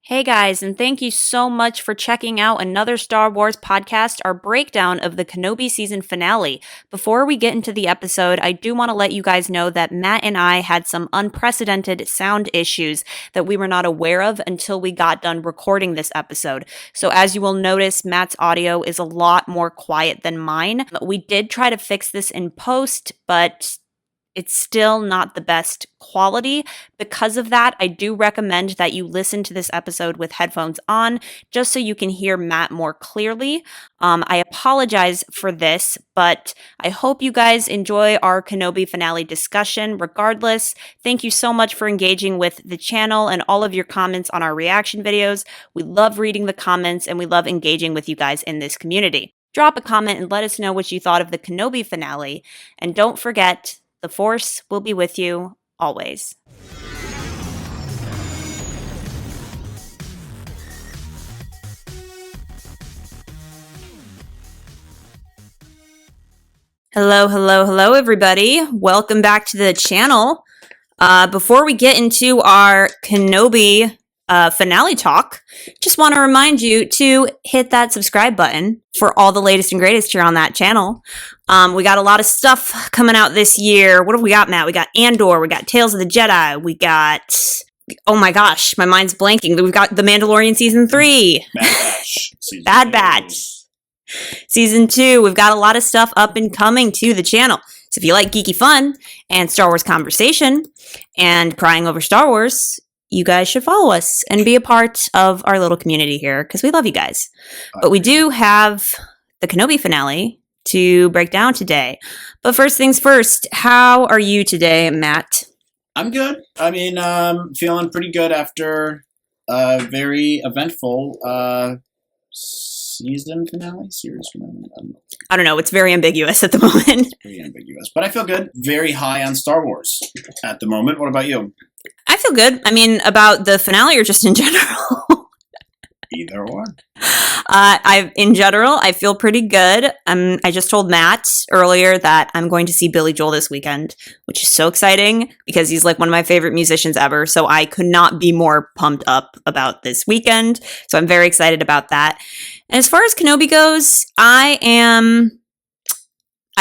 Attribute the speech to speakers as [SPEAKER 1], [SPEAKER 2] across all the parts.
[SPEAKER 1] Hey guys, and thank you so much for checking out another Star Wars podcast, our breakdown of the Kenobi season finale. Before we get into the episode, I do want to let you guys know that Matt and I had some unprecedented sound issues that we were not aware of until we got done recording this episode. So as you will notice, Matt's audio is a lot more quiet than mine. We did try to fix this in post, but it's still not the best quality. Because of that, I do recommend that you listen to this episode with headphones on, just so you can hear Matt more clearly. I apologize for this, but I hope you guys enjoy our Kenobi finale discussion. Regardless, thank you so much for engaging with the channel and all of your comments on our reaction videos. We love reading the comments and we love engaging with you guys in this community. Drop a comment and let us know what you thought of the Kenobi finale. And don't forget, the Force will be with you always. Hello, everybody. Welcome back to the channel. Before we get into our Kenobi finale talk, just want to remind you to hit that subscribe button for all the latest and greatest here on that channel. We got a lot of stuff coming out this year. What have we got, Matt? We got Andor, we got Tales of the Jedi, we got, oh my gosh, my mind's blanking. We've got The Mandalorian Season 3. Bad Batch. Season 2. We've got a lot of stuff up and coming to the channel. So if you like geeky fun and Star Wars conversation and crying over Star Wars, you guys should follow us and be a part of our little community here because we love you guys. But we do have the Kenobi finale to break down today. But first things first, how are you today, Matt?
[SPEAKER 2] I'm good. I mean, feeling pretty good after a very eventful series finale.
[SPEAKER 1] I don't know. It's very ambiguous at the moment.
[SPEAKER 2] It's pretty ambiguous, but I feel good. Very high on Star Wars at the moment. What about you?
[SPEAKER 1] I feel good. I mean, about the finale or just in general?
[SPEAKER 2] Either or.
[SPEAKER 1] In general, I feel pretty good. I just told Matt earlier that I'm going to see Billy Joel this weekend, which is so exciting because he's like one of my favorite musicians ever. So I could not be more pumped up about this weekend. So I'm very excited about that. And as far as Kenobi goes, I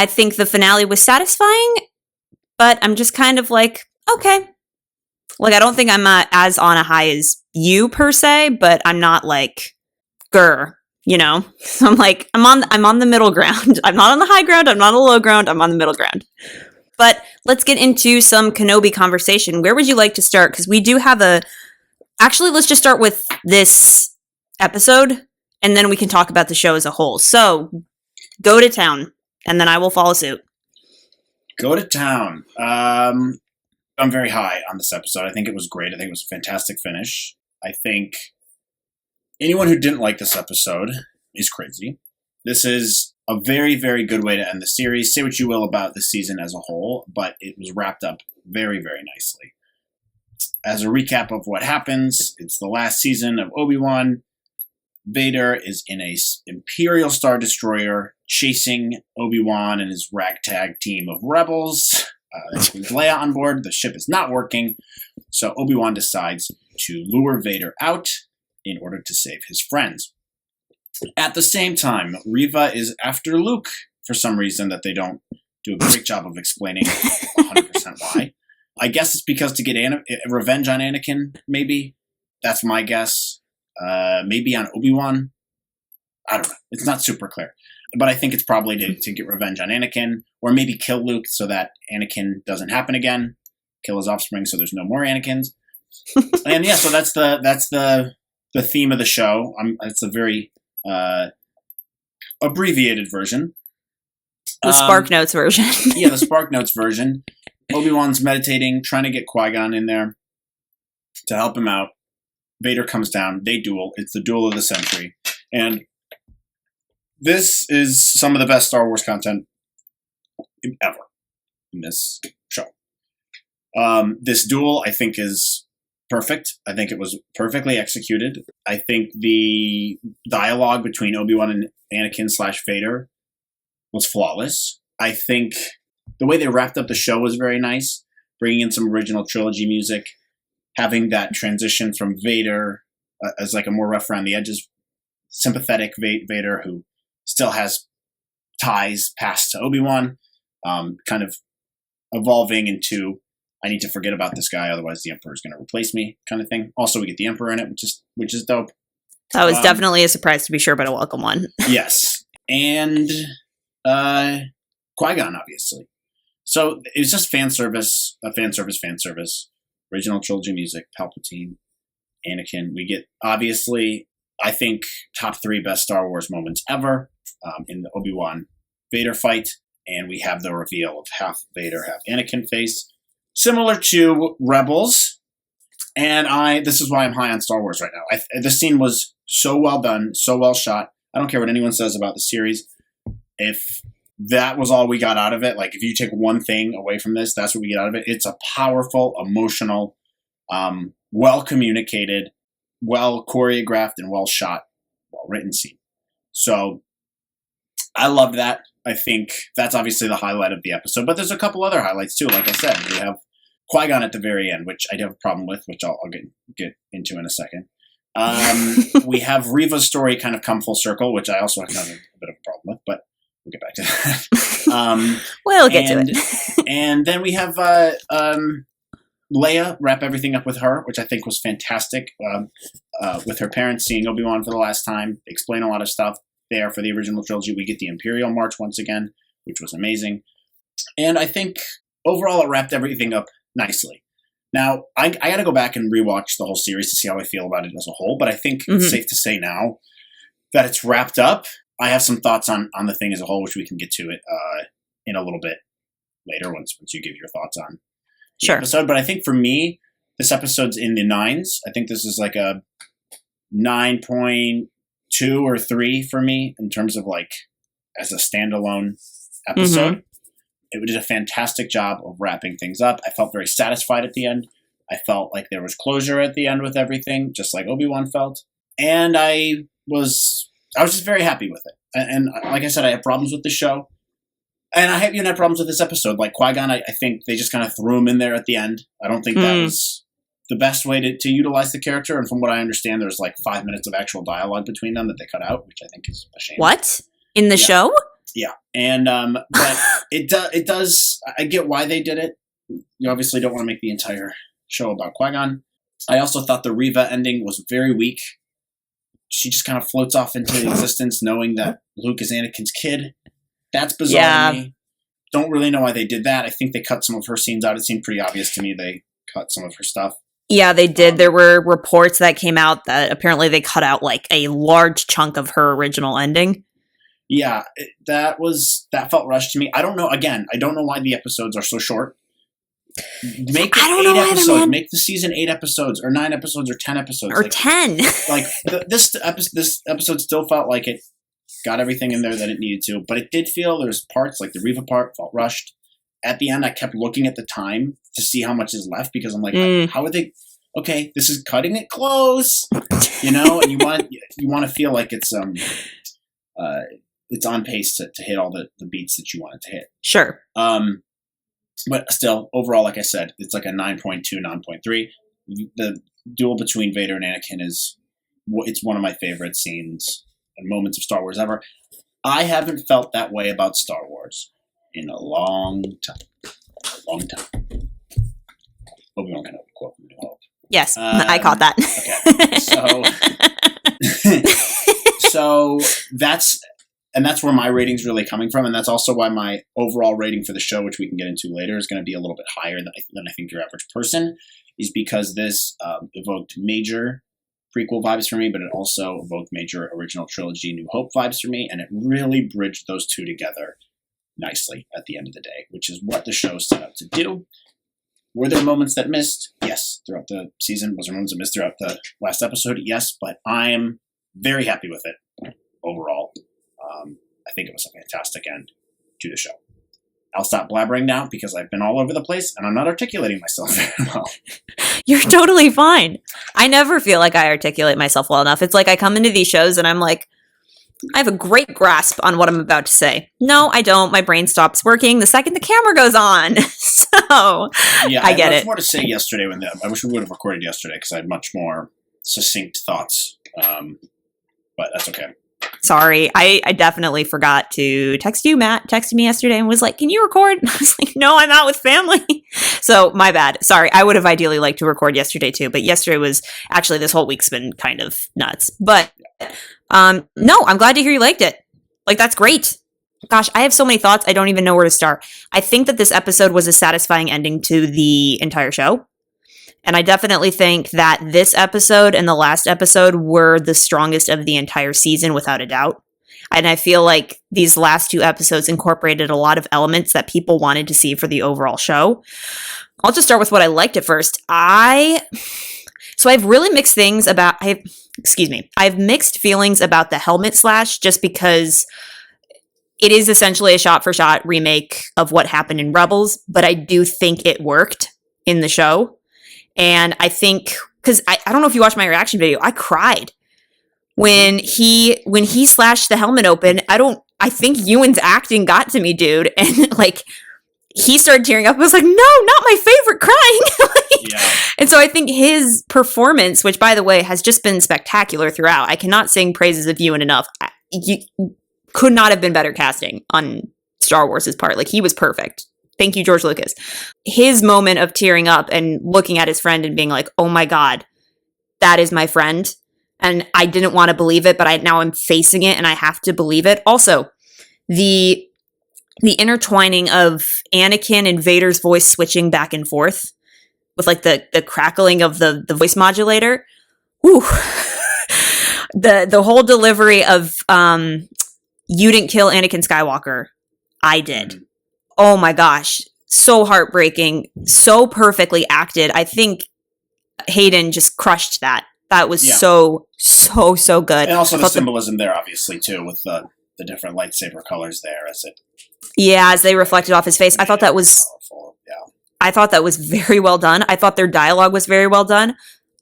[SPEAKER 1] think the finale was satisfying, but I'm just kind of like, okay. Like, I don't think I'm as on a high as you per se, but I'm not like, grr, you know? So I'm like, I'm on the middle ground. I'm not on the high ground. I'm not on the low ground. I'm on the middle ground. But let's get into some Kenobi conversation. Where would you like to start? Because we do have actually, let's just start with this episode, and then we can talk about the show as a whole. So, go to town, and then I will follow suit.
[SPEAKER 2] Go to town. I'm very high on this episode. I think it was great. I think it was a fantastic finish. I think anyone who didn't like this episode is crazy. This is a very, very good way to end the series. Say what you will about the season as a whole, but it was wrapped up very, very nicely. As a recap of what happens, it's the last season of Obi Wan. Vader is in a Imperial Star Destroyer chasing Obi Wan and his ragtag team of rebels. With Leia on board, the ship is not working, so Obi-Wan decides to lure Vader out in order to save his friends. At the same time, Reva is after Luke for some reason that they don't do a great job of explaining 100% why. I guess it's because to get revenge on Anakin, maybe. That's my guess. Maybe on Obi-Wan. I don't know. It's not super clear. But I think it's probably to get revenge on Anakin, or maybe kill Luke so that Anakin doesn't happen again. Kill his offspring so there's no more Anakins. And yeah, so that's the theme of the show. It's a very abbreviated version.
[SPEAKER 1] The Spark Notes version.
[SPEAKER 2] Yeah, the Spark Notes version. Obi-Wan's meditating, trying to get Qui-Gon in there to help him out. Vader comes down. They duel. It's the duel of the century. And this is some of the best Star Wars content ever in this show. This duel, I think, is perfect. I think it was perfectly executed. I think the dialogue between Obi-Wan and Anakin / Vader was flawless. I think the way they wrapped up the show was very nice, bringing in some original trilogy music, having that transition from Vader as like a more rough around the edges, sympathetic Vader who still has ties past to Obi-Wan, kind of evolving into, I need to forget about this guy, otherwise the Emperor is going to replace me, kind of thing. Also, we get the Emperor in it, which is dope.
[SPEAKER 1] That was definitely a surprise to be sure, but a welcome one.
[SPEAKER 2] Yes. And Qui-Gon, obviously. So it was just fan service. Original trilogy music, Palpatine, Anakin. We get, obviously, I think, top 3 best Star Wars moments ever in the Obi-Wan Vader fight. And we have the reveal of half Vader, half Anakin face. Similar to Rebels. And this is why I'm high on Star Wars right now. This scene was so well done, so well shot. I don't care what anyone says about the series. If that was all we got out of it, like if you take one thing away from this, that's what we get out of it. It's a powerful, emotional, well communicated, well choreographed, and well shot, well written scene. So I loved that. I think that's obviously the highlight of the episode, but there's a couple other highlights too. Like I said, we have Qui-Gon at the very end, which I do have a problem with, which I'll get into in a second. We have Reva's story kind of come full circle, which I also have a bit of a problem with, but we'll get back to that.
[SPEAKER 1] We'll get to it.
[SPEAKER 2] And then we have Leia, wrap everything up with her, which I think was fantastic. With her parents seeing Obi-Wan for the last time, they explain a lot of stuff there for the original trilogy. We get the Imperial March once again, which was amazing. And I think overall it wrapped everything up nicely. Now, I got to go back and rewatch the whole series to see how I feel about it as a whole, but I think it's safe to say now that it's wrapped up. I have some thoughts on the thing as a whole, which we can get to it in a little bit later once you give your thoughts on the episode. But I think for me, this episode's in the 9s. I think this is like a 9.2 or 3 for me in terms of like as a standalone episode. It did a fantastic job of wrapping things up. I felt very satisfied at the end. I felt like there was closure at the end with everything, just like Obi-Wan felt. And I was just very happy with it. And like I said, I have problems with the show. And I have even had problems with this episode. Like Qui-Gon, I think they just kind of threw him in there at the end. I don't think that was the best way to utilize the character. And from what I understand, there's like 5 minutes of actual dialogue between them that they cut out, which I think is a shame.
[SPEAKER 1] What? In the show?
[SPEAKER 2] Yeah. And, but it does, I get why they did it. You obviously don't want to make the entire show about Qui-Gon. I also thought the Reva ending was very weak. She just kind of floats off into existence knowing that Luke is Anakin's kid. That's bizarre to me. Don't really know why they did that. I think they cut some of her scenes out. It seemed pretty obvious to me they cut some of her stuff.
[SPEAKER 1] Yeah, they did. There were reports that came out that apparently they cut out like a large chunk of her original ending.
[SPEAKER 2] Yeah, that felt rushed to me. I don't know. Again, I don't know why the episodes are so short. Make it 8 episodes. Either, make the season 8 episodes, or 9 episodes, or 10 episodes,
[SPEAKER 1] or 10.
[SPEAKER 2] Like this episode still felt like it got everything in there that it needed to, but it did feel there's parts like the Reva part felt rushed. At the end, I kept looking at the time to see how much is left because I'm like, how are they? Okay, this is cutting it close, and you want to feel like it's on pace to hit all the beats that you want it to hit.
[SPEAKER 1] Sure.
[SPEAKER 2] But still, overall, like I said, it's like a 9.2, 9.3. The duel between Vader and Anakin it's one of my favorite scenes and moments of Star Wars ever. I haven't felt that way about Star Wars in a long time. Obi Wan Kenobi quote from New Hope.
[SPEAKER 1] Yes, I caught that.
[SPEAKER 2] Okay, so that's where my rating's really coming from, and that's also why my overall rating for the show, which we can get into later, is going to be a little bit higher than I think your average person, is because this evoked major prequel vibes for me, but it also evoked major original trilogy New Hope vibes for me, and it really bridged those two together nicely at the end of the day, which is what the show set out to do. Were there moments that missed? Yes. Throughout the season. Was there moments that missed throughout the last episode? Yes, but I am very happy with it overall. I think it was a fantastic end to the show. I'll stop blabbering now because I've been all over the place and I'm not articulating myself very well.
[SPEAKER 1] You're totally fine. I never feel like I articulate myself well enough. It's like I come into these shows and I'm like, I have a great grasp on what I'm about to say. No, I don't. My brain stops working the second the camera goes on. So
[SPEAKER 2] yeah,
[SPEAKER 1] I get it.
[SPEAKER 2] I had more to say yesterday I wish we would have recorded yesterday because I had much more succinct thoughts. But that's okay.
[SPEAKER 1] Sorry, I definitely forgot to text you. Matt texted me yesterday and was like, can you record? And I was like, no, I'm out with family. So my bad. Sorry, I would have ideally liked to record yesterday too, but yesterday was actually, this whole week's been kind of nuts. But no, I'm glad to hear you liked it. Like, that's great. Gosh, I have so many thoughts, I don't even know where to start. I think that this episode was a satisfying ending to the entire show. And I definitely think that this episode and the last episode were the strongest of the entire season, without a doubt. And I feel like these last two episodes incorporated a lot of elements that people wanted to see for the overall show. I'll just start with what I liked at first. I have really mixed things about, I have mixed feelings about the helmet slash, just because it is essentially a shot-for-shot remake of what happened in Rebels, but I do think it worked in the show. And I think, because I don't know if you watched my reaction video, I cried when he slashed the helmet open. I think Ewan's acting got to me, dude. And like, he started tearing up. I was like, no, not my favorite crying.
[SPEAKER 2] Yeah.
[SPEAKER 1] And so I think his performance, which by the way has just been spectacular throughout. I cannot sing praises of Ewan enough. You could not have been better casting on Star Wars' part. Like, he was perfect. Thank you, George Lucas. His moment of tearing up and looking at his friend and being like, oh my God, that is my friend. And I didn't want to believe it, but now I'm facing it and I have to believe it. Also, the intertwining of Anakin and Vader's voice switching back and forth with like the crackling of the voice modulator. Whew. The whole delivery of you didn't kill Anakin Skywalker. I did. Oh my gosh. So heartbreaking. So perfectly acted. I think Hayden just crushed that. That was so good.
[SPEAKER 2] And also the symbolism there, obviously, too, with the different lightsaber colors there as
[SPEAKER 1] they reflected off his face. I thought that was
[SPEAKER 2] powerful. Yeah.
[SPEAKER 1] I thought that was very well done. I thought their dialogue was very well done.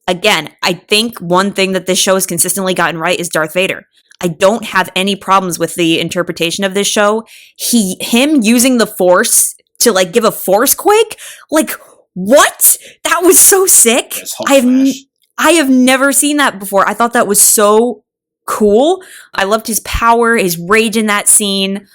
[SPEAKER 1] Again, I think one thing that this show has consistently gotten right is Darth Vader. I don't have any problems with the interpretation of this show. Him using the Force to like give a Force quake, like what? That was so sick. I have never seen that before. I thought that was so cool. I loved his power, his rage in that scene.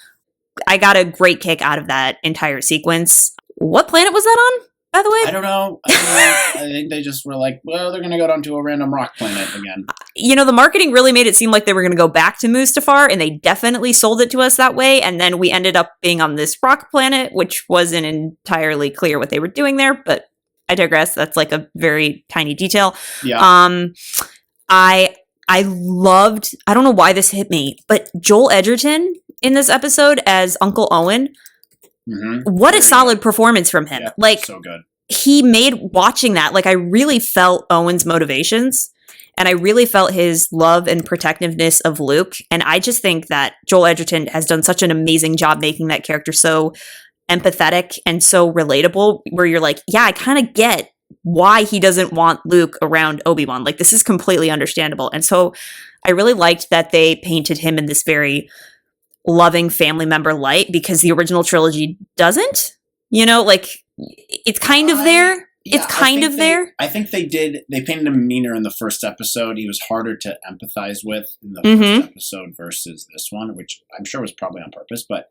[SPEAKER 1] I got a great kick out of that entire sequence. What planet was that on, by the way?
[SPEAKER 2] I don't know. I think they just were like, well, they're going to go down to a random rock planet again.
[SPEAKER 1] You know, the marketing really made it seem like they were going to go back to Mustafar, and they definitely sold it to us that way. And then we ended up being on this rock planet, which wasn't entirely clear what they were doing there, but I digress. That's like a very tiny detail.
[SPEAKER 2] Yeah.
[SPEAKER 1] I loved, I don't know why this hit me, but Joel Edgerton in this episode as Uncle Owen.
[SPEAKER 2] Mm-hmm.
[SPEAKER 1] What a solid performance from him.
[SPEAKER 2] Yeah,
[SPEAKER 1] like,
[SPEAKER 2] so good.
[SPEAKER 1] He made watching that, like, I really felt Owen's motivations, and I really felt his love and protectiveness of Luke. And I just think that Joel Edgerton has done such an amazing job making that character so empathetic and so relatable, where you're like, yeah, I kind of get why he doesn't want Luke around Obi-Wan. Like, this is completely understandable. And so I really liked that they painted him in this very loving family member light, because the original trilogy doesn't, you know, like, it's kind of there. It's kind of there.
[SPEAKER 2] I think they painted him meaner in the first episode. He was harder to empathize with in the first episode versus this one, which I'm sure was probably on purpose, but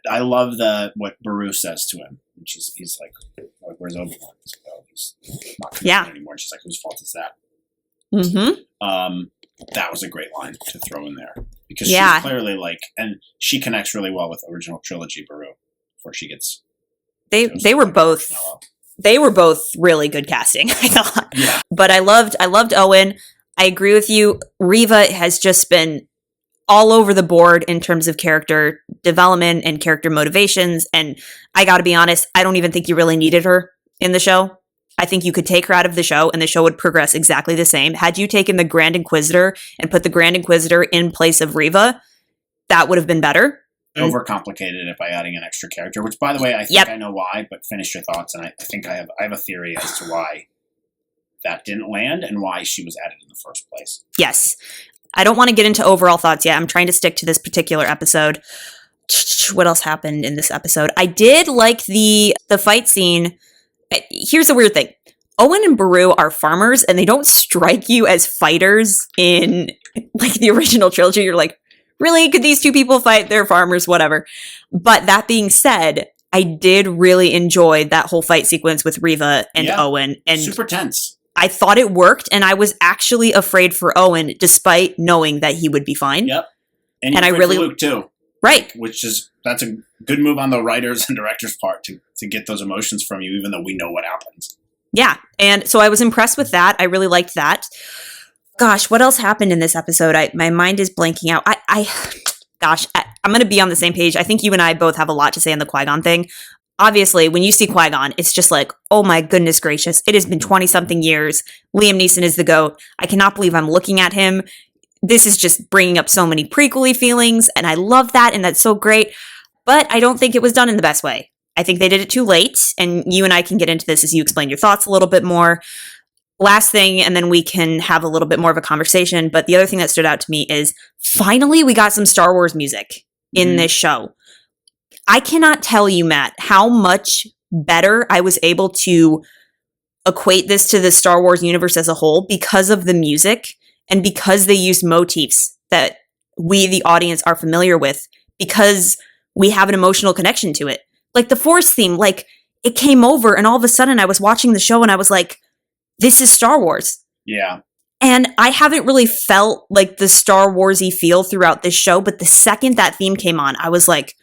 [SPEAKER 2] I love what Beru says to him, which is, he's like, where's Obi-Wan? He's not connected anymore. And she's like, whose fault is that?
[SPEAKER 1] Mm-hmm.
[SPEAKER 2] That was a great line to throw in there, because she's clearly like, and she connects really well with original trilogy Beru before she gets. They were both
[SPEAKER 1] really good casting, I thought.
[SPEAKER 2] Yeah.
[SPEAKER 1] But I loved Owen. I agree with you. Reva has just been all over the board in terms of character development and character motivations. And I got to be honest, I don't even think you really needed her in the show. I think you could take her out of the show and the show would progress exactly the same. Had you taken the Grand Inquisitor and put the Grand Inquisitor in place of Reva, that would have been better.
[SPEAKER 2] Overcomplicated it by adding an extra character, which, by the way, I think I know why, but finish your thoughts. And I think I have a theory as to why that didn't land and why she was added in the first place.
[SPEAKER 1] Yes. I don't want to get into overall thoughts yet. I'm trying to stick to this particular episode. What else happened in this episode? I did like the fight scene. Here's the weird thing. Owen and Beru are farmers, and they don't strike you as fighters in like the original trilogy. You're like, really? Could these two people fight? They're farmers, whatever. But that being said, I did really enjoy that whole fight sequence with Reva and Owen. And
[SPEAKER 2] super tense.
[SPEAKER 1] I thought it worked, and I was actually afraid for Owen, despite knowing that he would be fine.
[SPEAKER 2] Yep. And I really Luke too.
[SPEAKER 1] Right.
[SPEAKER 2] That's a good move on the writers and directors' part to get those emotions from you, even though we know what happens.
[SPEAKER 1] Yeah. And so I was impressed with that. I really liked that. Gosh, what else happened in this episode? My mind is blanking out. I'm going to be on the same page. I think you and I both have a lot to say on the Qui-Gon thing. Obviously, when you see Qui-Gon, it's just like, oh my goodness gracious. It has been 20-something years. Liam Neeson is the GOAT. I cannot believe I'm looking at him. This is just bringing up so many prequel-y feelings, and I love that, and that's so great. But I don't think it was done in the best way. I think they did it too late, and you and I can get into this as you explain your thoughts a little bit more. Last thing, and then we can have a little bit more of a conversation, but the other thing that stood out to me is finally we got some Star Wars music in this show. I cannot tell you, Matt, how much better I was able to equate this to the Star Wars universe as a whole because of the music and because they used motifs that we, the audience, are familiar with because we have an emotional connection to it. Like the Force theme, like it came over and all of a sudden I was watching the show and I was like, this is Star Wars.
[SPEAKER 2] Yeah.
[SPEAKER 1] And I haven't really felt like the Star Wars-y feel throughout this show, but the second that theme came on, I was like,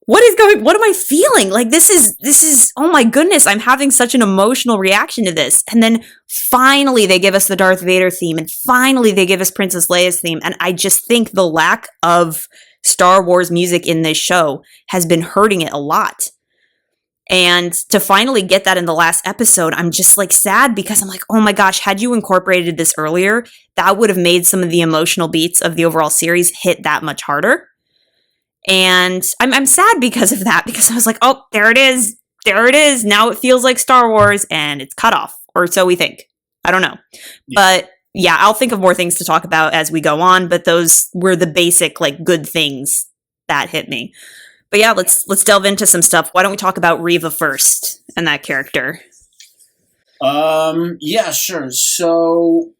[SPEAKER 1] what am I feeling? Like this is, oh my goodness, I'm having such an emotional reaction to this. And then finally they give us the Darth Vader theme and finally they give us Princess Leia's theme. And I just think the lack of Star Wars music in this show has been hurting it a lot. And to finally get that in the last episode, I'm just like sad because I'm like, oh my gosh, had you incorporated this earlier, that would have made some of the emotional beats of the overall series hit that much harder. And I'm sad because of that, because I was like, oh, there it is. There it is. Now it feels like Star Wars and it's cut off, or so we think. I don't know. Yeah. But yeah, I'll think of more things to talk about as we go on, but those were the basic like good things that hit me. But yeah, let's delve into some stuff. Why don't we talk about Reva first and that character?
[SPEAKER 2] Yeah, sure. So,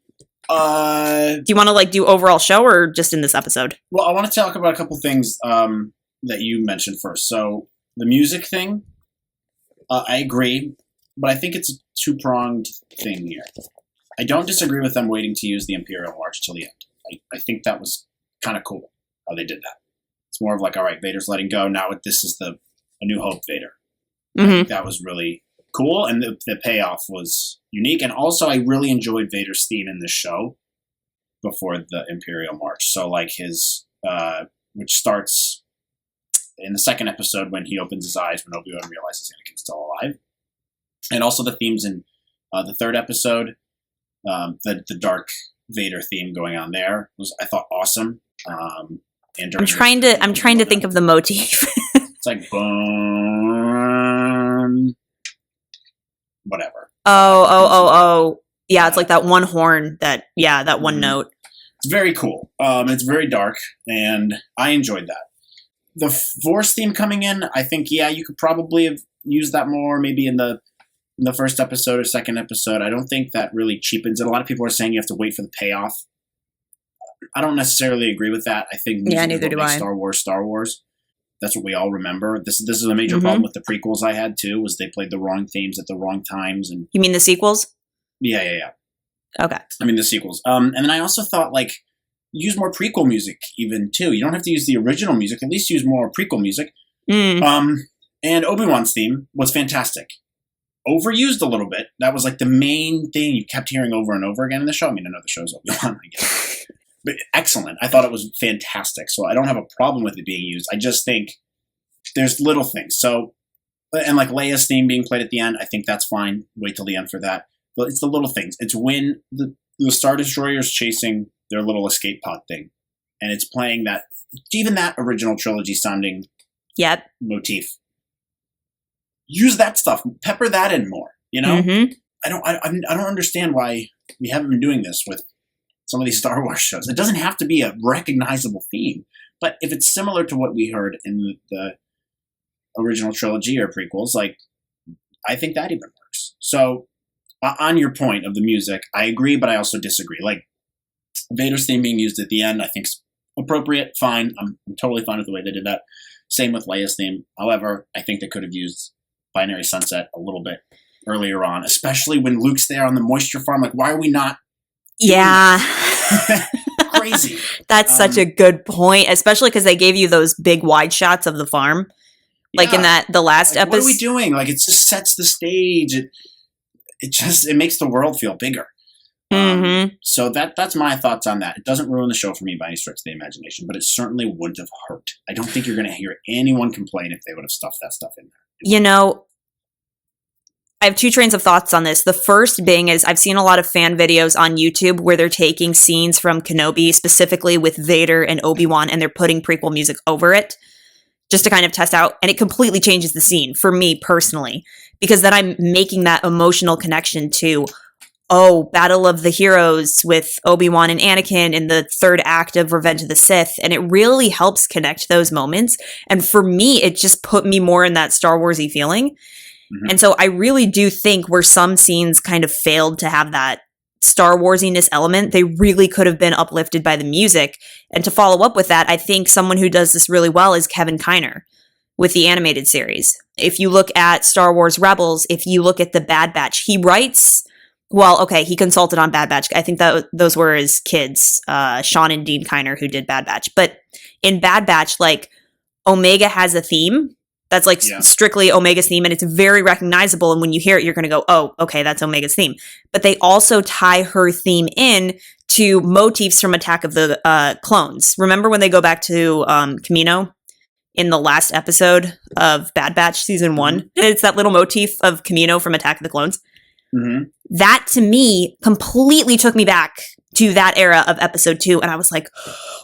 [SPEAKER 1] do you want to like do overall show or just in this episode?
[SPEAKER 2] Well, I want to talk about a couple things that you mentioned first. So the music thing, I agree, but I think it's a two-pronged thing here. I don't disagree with them waiting to use the Imperial March till the end. I think that was kind of cool how they did that. It's more of like, all right, Vader's letting go. Now this is A New Hope Vader. I think that was really cool, and the payoff was unique. And also, I really enjoyed Vader's theme in this show before the Imperial March. So, like his, which starts in the second episode when he opens his eyes when Obi Wan realizes Anakin's still alive, and also the themes in the third episode, the Dark Vader theme going on there was, I thought, awesome.
[SPEAKER 1] I'm trying to think of the motif.
[SPEAKER 2] It's like boom, whatever.
[SPEAKER 1] Oh. Yeah, it's like that one horn that one note.
[SPEAKER 2] It's very cool. It's very dark, and I enjoyed that. The Force theme coming in, I think, yeah, you could probably have used that more, maybe in the first episode or second episode. I don't think that really cheapens it. A lot of people are saying you have to wait for the payoff. I don't necessarily agree with that. I think
[SPEAKER 1] neither do I.
[SPEAKER 2] Star Wars. That's what we all remember. This is a major problem with the prequels I had too, was they played the wrong themes at the wrong times. And
[SPEAKER 1] you mean the sequels?
[SPEAKER 2] Yeah.
[SPEAKER 1] Okay.
[SPEAKER 2] I mean the sequels. And then I also thought, like, use more prequel music even too. You don't have to use the original music. At least use more prequel music. And Obi-Wan's theme was fantastic. Overused a little bit. That was like the main thing you kept hearing over and over again in the show. I mean, I know the show's Obi-Wan, I guess. But excellent. I thought it was fantastic. So I don't have a problem with it being used. I just think there's little things. So, and like Leia's theme being played at the end, I think that's fine. Wait till the end for that. But it's the little things. It's when the Star Destroyer's chasing their little escape pod thing. And it's playing that, even that original trilogy sounding motif. Use that stuff. Pepper that in more, you know? I don't understand why we haven't been doing this with some of these Star Wars shows. It doesn't have to be a recognizable theme, but if it's similar to what we heard in the original trilogy or prequels, like, I think that even works. So on your point of the music, I agree, but I also disagree. Like, Vader's theme being used at the end, I think is appropriate, fine. I'm totally fine with the way they did that. Same with Leia's theme. However, I think they could have used Binary Sunset a little bit earlier on, especially when Luke's there on the moisture farm. Like, why are we not?
[SPEAKER 1] Yeah.
[SPEAKER 2] Crazy.
[SPEAKER 1] That's such a good point, especially because they gave you those big wide shots of the farm. Like in the last episode.
[SPEAKER 2] What are we doing? Like, it just sets the stage. It makes the world feel bigger. So that's my thoughts on that. It doesn't ruin the show for me by any stretch of the imagination, but it certainly wouldn't have hurt. I don't think you're going to hear anyone complain if they would have stuffed that stuff in there.
[SPEAKER 1] You know, I have two trains of thoughts on this. The first being is I've seen a lot of fan videos on YouTube where they're taking scenes from Kenobi, specifically with Vader and Obi-Wan, and they're putting prequel music over it just to kind of test out. And it completely changes the scene for me personally, because then I'm making that emotional connection to, Battle of the Heroes with Obi-Wan and Anakin in the third act of Revenge of the Sith. And it really helps connect those moments. And for me, it just put me more in that Star Wars-y feeling. And so I really do think where some scenes kind of failed to have that Star Warsiness element, they really could have been uplifted by the music. And to follow up with that, I think someone who does this really well is Kevin Kiner with the animated series. If you look at Star Wars Rebels, if you look at the Bad Batch, he writes, he consulted on Bad Batch. I think that those were his kids, Sean and Dean Kiner, who did Bad Batch. But in Bad Batch, like, Omega has a theme that's like strictly Omega's theme, and it's very recognizable. And when you hear it, you're going to go, oh, okay, that's Omega's theme. But they also tie her theme in to motifs from Attack of the Clones. Remember when they go back to Kamino in the last episode of Bad Batch season 1? It's that little motif of Kamino from Attack of the Clones. That, to me, completely took me back to that era of episode 2. And I was like,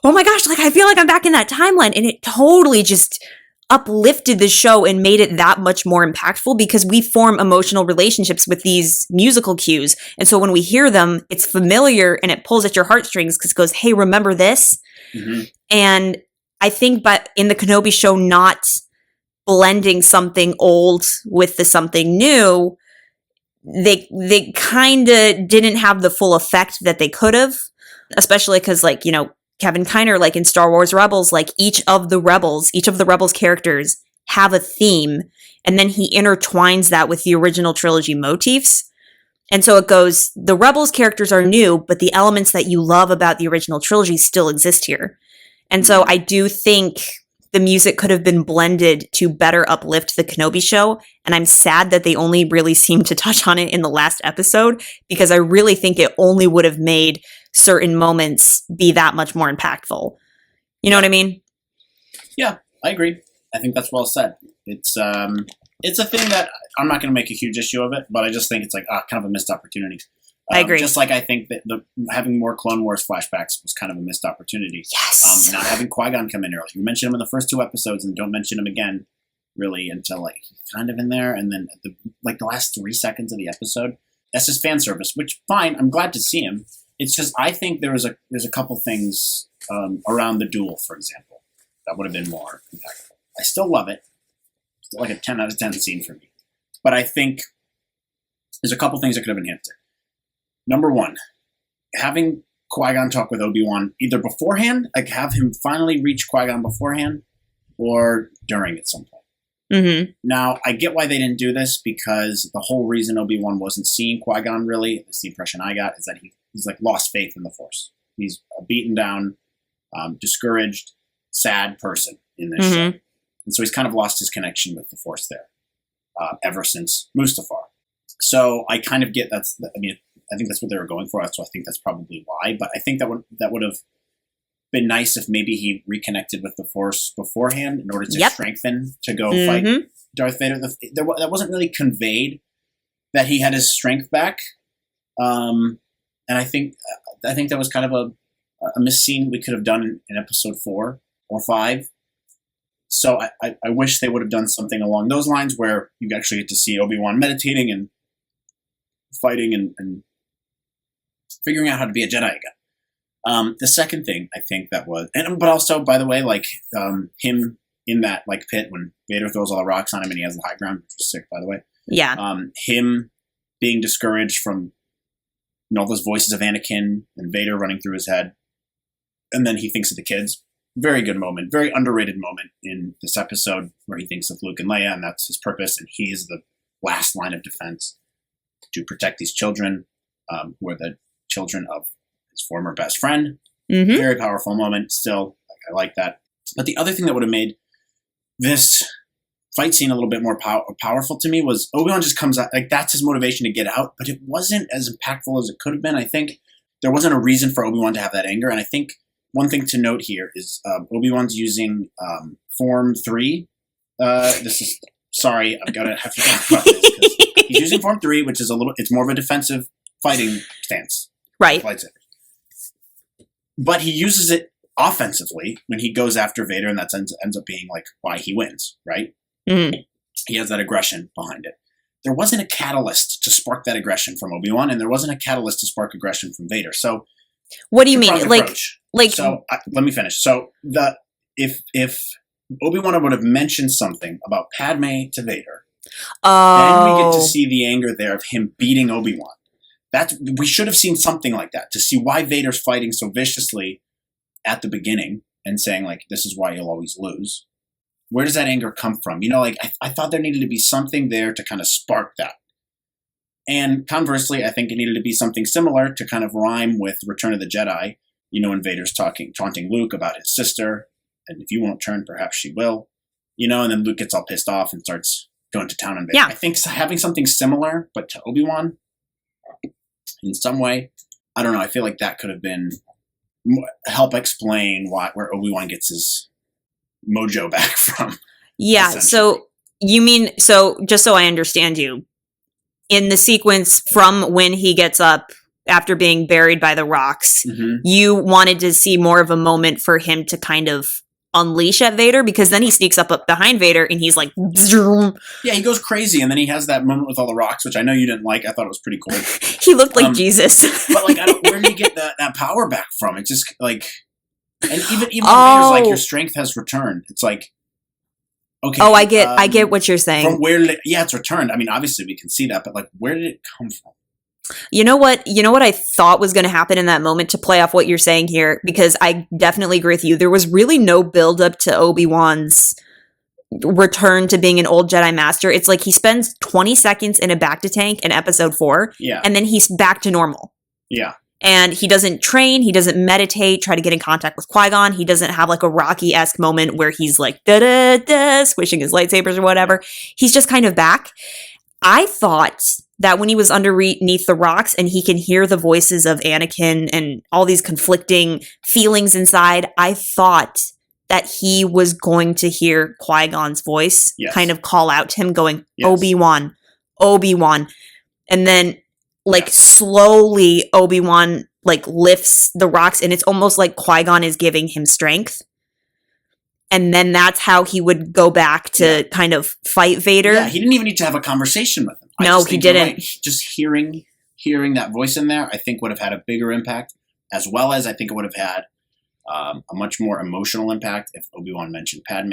[SPEAKER 1] oh my gosh, like, I feel like I'm back in that timeline. And it totally just uplifted the show and made it that much more impactful, because we form emotional relationships with these musical cues. And so when we hear them, it's familiar and it pulls at your heartstrings because it goes, hey, remember this? And I think but in the Kenobi show, not blending something old with the something new, they kind of didn't have the full effect that they could have, especially because, like, you know, Kevin Kiner, like in Star Wars Rebels, like each of the Rebels characters have a theme, and then he intertwines that with the original trilogy motifs. And so it goes, the Rebels characters are new, but the elements that you love about the original trilogy still exist here. And so I do think the music could have been blended to better uplift the Kenobi show. And I'm sad that they only really seemed to touch on it in the last episode, because I really think it only would have made certain moments be that much more impactful. You know what I mean? Yeah,
[SPEAKER 2] I agree. I think that's well said. It's a thing that I'm not going to make a huge issue of it, but I just think it's like kind of a missed opportunity.
[SPEAKER 1] I agree.
[SPEAKER 2] Just like I think that having more Clone Wars flashbacks was kind of a missed opportunity.
[SPEAKER 1] Yes.
[SPEAKER 2] Not having Qui-Gon come in early. You mention him in the first 2 episodes and don't mention him again, really, until like kind of in there, and then the last 3 seconds of the episode. That's just fan service, which fine. I'm glad to see him. It's just I think there's a couple things around the duel, for example, that would have been more impactful. I still love it. Still like a 10 out of 10 scene for me. But I think there's a couple things that could have enhanced it. Number 1, having Qui-Gon talk with Obi-Wan either beforehand, like have him finally reach Qui-Gon beforehand, or during at some point. Now, I get why they didn't do this, because the whole reason Obi-Wan wasn't seeing Qui-Gon, really, that's the impression I got, is that he's like lost faith in the Force. He's a beaten down, discouraged, sad person in this show. And so he's kind of lost his connection with the Force there ever since Mustafar. So I kind of get I think that's what they were going for. So I think that's probably why. But I think that would have been nice if maybe he reconnected with the Force beforehand in order to strengthen to go fight Darth Vader. That wasn't really conveyed that he had his strength back. And I think that was kind of a missed scene we could have done in episode 4 or 5. So I wish they would have done something along those lines where you actually get to see Obi-Wan meditating and fighting and figuring out how to be a Jedi again. The second thing I think that was, but also, by the way, like him in that like pit when Vader throws all the rocks on him and he has the high ground, which was sick, by the way.
[SPEAKER 1] Yeah.
[SPEAKER 2] Him being discouraged from all those voices of Anakin and Vader running through his head. And then he thinks of the kids. Very good moment, very underrated moment in this episode where he thinks of Luke and Leia, and that's his purpose, and he is the last line of defense to protect these children, who are the children of his former best friend.
[SPEAKER 1] Mm-hmm.
[SPEAKER 2] Very powerful moment still. I like that. But the other thing that would have made this fight scene a little bit more powerful to me was Obi-Wan just comes out, like that's his motivation to get out, but it wasn't as impactful as it could have been. I think there wasn't a reason for Obi-Wan to have that anger, and I think one thing to note here is Obi-Wan's using Form 3. This is, sorry, I'm going to have to talk about this, because he's using Form 3, which is it's more of a defensive fighting stance.
[SPEAKER 1] Right.
[SPEAKER 2] Lightsaber. But he uses it offensively when he goes after Vader, and that ends up being like why he wins, right?
[SPEAKER 1] Mm-hmm.
[SPEAKER 2] He has that aggression behind it. There wasn't a catalyst to spark that aggression from Obi-Wan, and there wasn't a catalyst to spark aggression from Vader. So,
[SPEAKER 1] what do you mean? Like,
[SPEAKER 2] so let me finish. So if Obi-Wan would have mentioned something about Padme to Vader, then we get to see the anger there of him beating Obi-Wan. We should have seen something like that to see why Vader's fighting so viciously at the beginning and saying like, this is why you'll always lose. Where does that anger come from? You know, like I thought there needed to be something there to kind of spark that. And conversely, I think it needed to be something similar to kind of rhyme with Return of the Jedi. You know, when Vader's taunting Luke about his sister, and if you won't turn, perhaps she will. You know, and then Luke gets all pissed off and starts going to town on Vader.
[SPEAKER 1] Yeah.
[SPEAKER 2] I think having something similar, but to Obi-Wan in some way, I don't know. I feel like that could have been help explain where Obi-Wan gets his mojo back from.
[SPEAKER 1] Yeah. So you mean, so just so I understand you, in the sequence from when he gets up after being buried by the rocks,
[SPEAKER 2] mm-hmm.
[SPEAKER 1] you wanted to see more of a moment for him to kind of unleash at Vader, because then he sneaks up behind Vader and he's like, Zoom.
[SPEAKER 2] Yeah, he goes crazy, and then he has that moment with all the rocks, which I know you didn't like. I thought it was pretty cool.
[SPEAKER 1] He looked like Jesus.
[SPEAKER 2] But like, where do you get that power back from? It's just like, and even when Vader's like, your strength has returned. It's like, okay.
[SPEAKER 1] Oh, I get what you're saying.
[SPEAKER 2] From where? Yeah, it's returned. I mean, obviously we can see that, but like, where did it come from?
[SPEAKER 1] You know what I thought was going to happen in that moment, to play off what you're saying here, because I definitely agree with you. There was really no build up to Obi-Wan's return to being an old Jedi Master. It's like he spends 20 seconds in a Bacta tank in episode 4,
[SPEAKER 2] yeah,
[SPEAKER 1] and then he's back to normal.
[SPEAKER 2] Yeah.
[SPEAKER 1] And he doesn't train, he doesn't meditate, try to get in contact with Qui-Gon. He doesn't have like a Rocky-esque moment where he's like, da-da-da, squishing his lightsabers or whatever. He's just kind of back. I thought that when he was underneath the rocks and he can hear the voices of Anakin and all these conflicting feelings inside, I thought that he was going to hear Qui-Gon's voice kind of call out to him going, Obi-Wan, Obi-Wan. And then like slowly Obi-Wan like lifts the rocks, and it's almost like Qui-Gon is giving him strength. And then that's how he would go back to kind of fight Vader.
[SPEAKER 2] Yeah, he didn't even need to have a conversation with him.
[SPEAKER 1] No, he didn't.
[SPEAKER 2] Right. Just hearing that voice in there, I think would have had a bigger impact, as well as I think it would have had a much more emotional impact if Obi-Wan mentioned Padme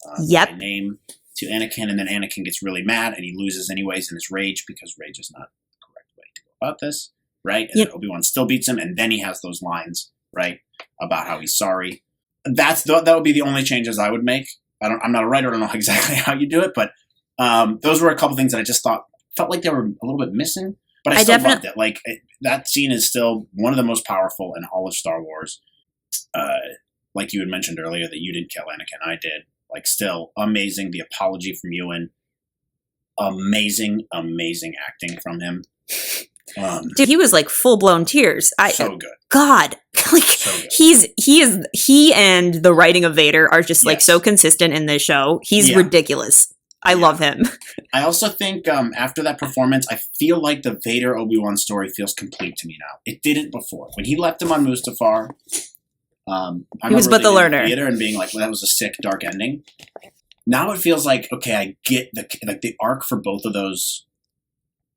[SPEAKER 2] by name to Anakin, and then Anakin gets really mad and he loses anyways in his rage, because rage is not the correct way to go about this, right? And then Obi-Wan still beats him, and then he has those lines, right, about how he's sorry. That would be the only changes I would make. I'm not a writer. I don't know exactly how you do it, but those were a couple things that I just felt like they were a little bit missing. But I still loved it. Like that scene is still one of the most powerful in all of Star Wars. Like you had mentioned earlier that you didn't kill Anakin, I did. Like still amazing. The apology from Ewan, amazing acting from him.
[SPEAKER 1] Dude, he was like full-blown tears.
[SPEAKER 2] So good.
[SPEAKER 1] God, like
[SPEAKER 2] so good.
[SPEAKER 1] he and the writing of Vader are just like so consistent in this show. He's ridiculous. I love him.
[SPEAKER 2] I also think after that performance, I feel like the Vader Obi-Wan story feels complete to me now. It didn't before. When he left him on Mustafar,
[SPEAKER 1] he was but the learner.
[SPEAKER 2] Theater and being like, well, that was a sick, dark ending. Now it feels like, okay, I get the arc for both of those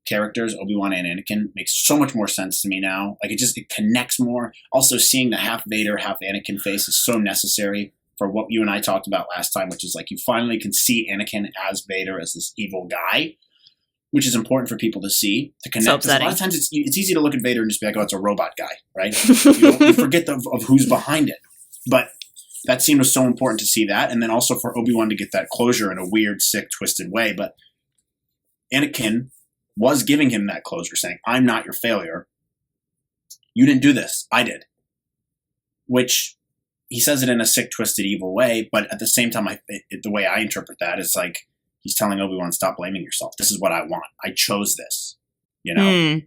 [SPEAKER 2] characters, Obi-Wan and Anakin, makes so much more sense to me now. Like it connects more. Also, seeing the half Vader, half Anakin face is so necessary for what you and I talked about last time, which is like you finally can see Anakin as Vader, as this evil guy. which is important for people to see, to connect.
[SPEAKER 1] So
[SPEAKER 2] 'Cause a
[SPEAKER 1] upsetting.
[SPEAKER 2] lot of times it's easy to look at Vader and just be like, oh, it's a robot guy, right? You forget of who's behind it. But that scene was so important to see that, and then also for Obi-Wan to get that closure in a weird, sick, twisted way. But Anakin was giving him that closure, saying, I'm not your failure. You didn't do this. I did. Which he says it in a sick, twisted, evil way, but at the same time, the way I interpret that is like he's telling Obi-Wan, stop blaming yourself. This is what I want. I chose this, you know?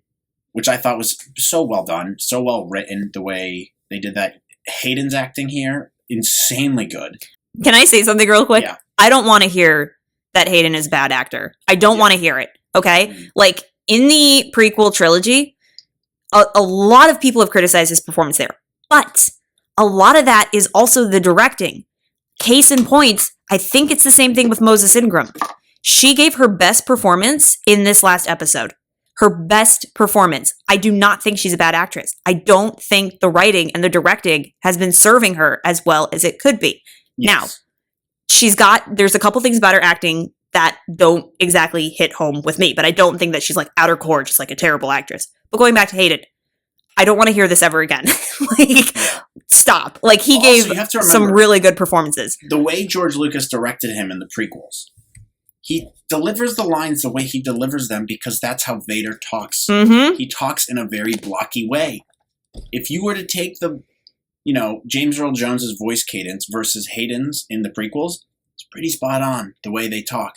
[SPEAKER 2] Which I thought was so well done, so well written, the way they did that. Hayden's acting here, insanely good.
[SPEAKER 1] Can I say something real quick?
[SPEAKER 2] Yeah.
[SPEAKER 1] I don't want to hear that Hayden is a bad actor. I don't want to hear it, okay? Like, in the prequel trilogy, a lot of people have criticized his performance there. But a lot of that is also the directing. Case in point, I think it's the same thing with Moses Ingram. She gave her best performance in this last episode. Her best performance. I do not think she's a bad actress. I don't think the writing and the directing has been serving her as well as it could be.
[SPEAKER 2] Yes.
[SPEAKER 1] Now, there's a couple things about her acting that don't exactly hit home with me, but I don't think that she's like outer core, just like a terrible actress. But going back to Hayden, I don't want to hear this ever again. Like, stop. Like, he gave some really good performances.
[SPEAKER 2] The way George Lucas directed him in the prequels, he delivers the lines the way he delivers them because that's how Vader talks.
[SPEAKER 1] Mm-hmm.
[SPEAKER 2] He talks in a very blocky way. If you were to take James Earl Jones's voice cadence versus Hayden's in the prequels, it's pretty spot on the way they talk.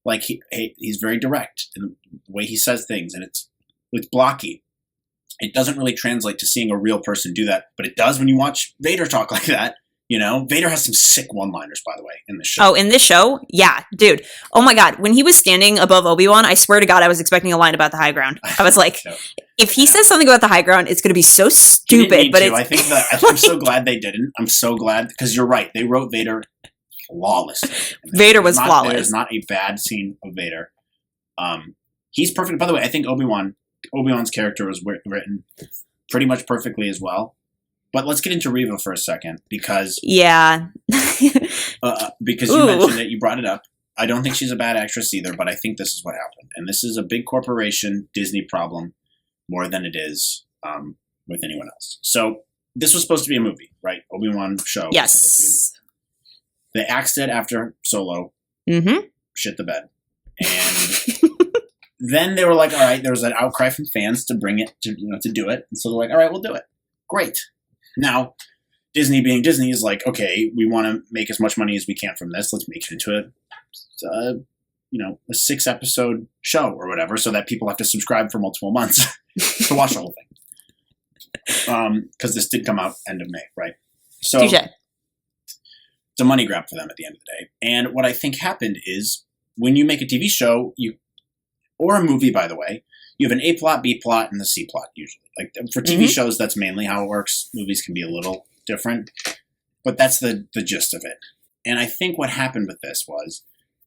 [SPEAKER 2] Like he's very direct in the way he says things, and it's blocky. It doesn't really translate to seeing a real person do that, but it does when you watch Vader talk like that. You know, Vader has some sick one-liners, by the way, in this show.
[SPEAKER 1] Oh, in this show? Yeah, dude. Oh my God. When he was standing above Obi-Wan, I swear to God, I was expecting a line about the high ground. I was like, if he says something about the high ground, it's going to be so stupid. But
[SPEAKER 2] I'm so glad they didn't. I'm so glad, because you're right. They wrote Vader flawlessly.
[SPEAKER 1] Vader was flawless.
[SPEAKER 2] There's not a bad scene of Vader. He's perfect. By the way, I think Obi-Wan's character was written pretty much perfectly as well. But let's get into Reva for a second, because
[SPEAKER 1] yeah,
[SPEAKER 2] because you mentioned it, you brought it up. I don't think she's a bad actress either, but I think this is what happened, and this is a big corporation Disney problem more than it is with anyone else. So this was supposed to be a movie, right? Obi-Wan show.
[SPEAKER 1] Yes.
[SPEAKER 2] They axed it after Solo.
[SPEAKER 1] Mm-hmm.
[SPEAKER 2] Shit the bed, and then they were like, "All right." There was an outcry from fans to bring it to do it, and so they're like, "All right, we'll do it." Great. Now, Disney being Disney is like, okay, we want to make as much money as we can from this. Let's make it into a 6-episode show or whatever, so that people have to subscribe for multiple months to watch the whole thing. Because this did come out end of May, right? So
[SPEAKER 1] Touché.
[SPEAKER 2] It's a money grab for them at the end of the day. And what I think happened is when you make a TV show, or a movie, by the way, you have an A plot, B plot, and the C plot usually. Like for TV shows, that's mainly how it works. Movies can be a little different, but that's the gist of it. And I think what happened with this was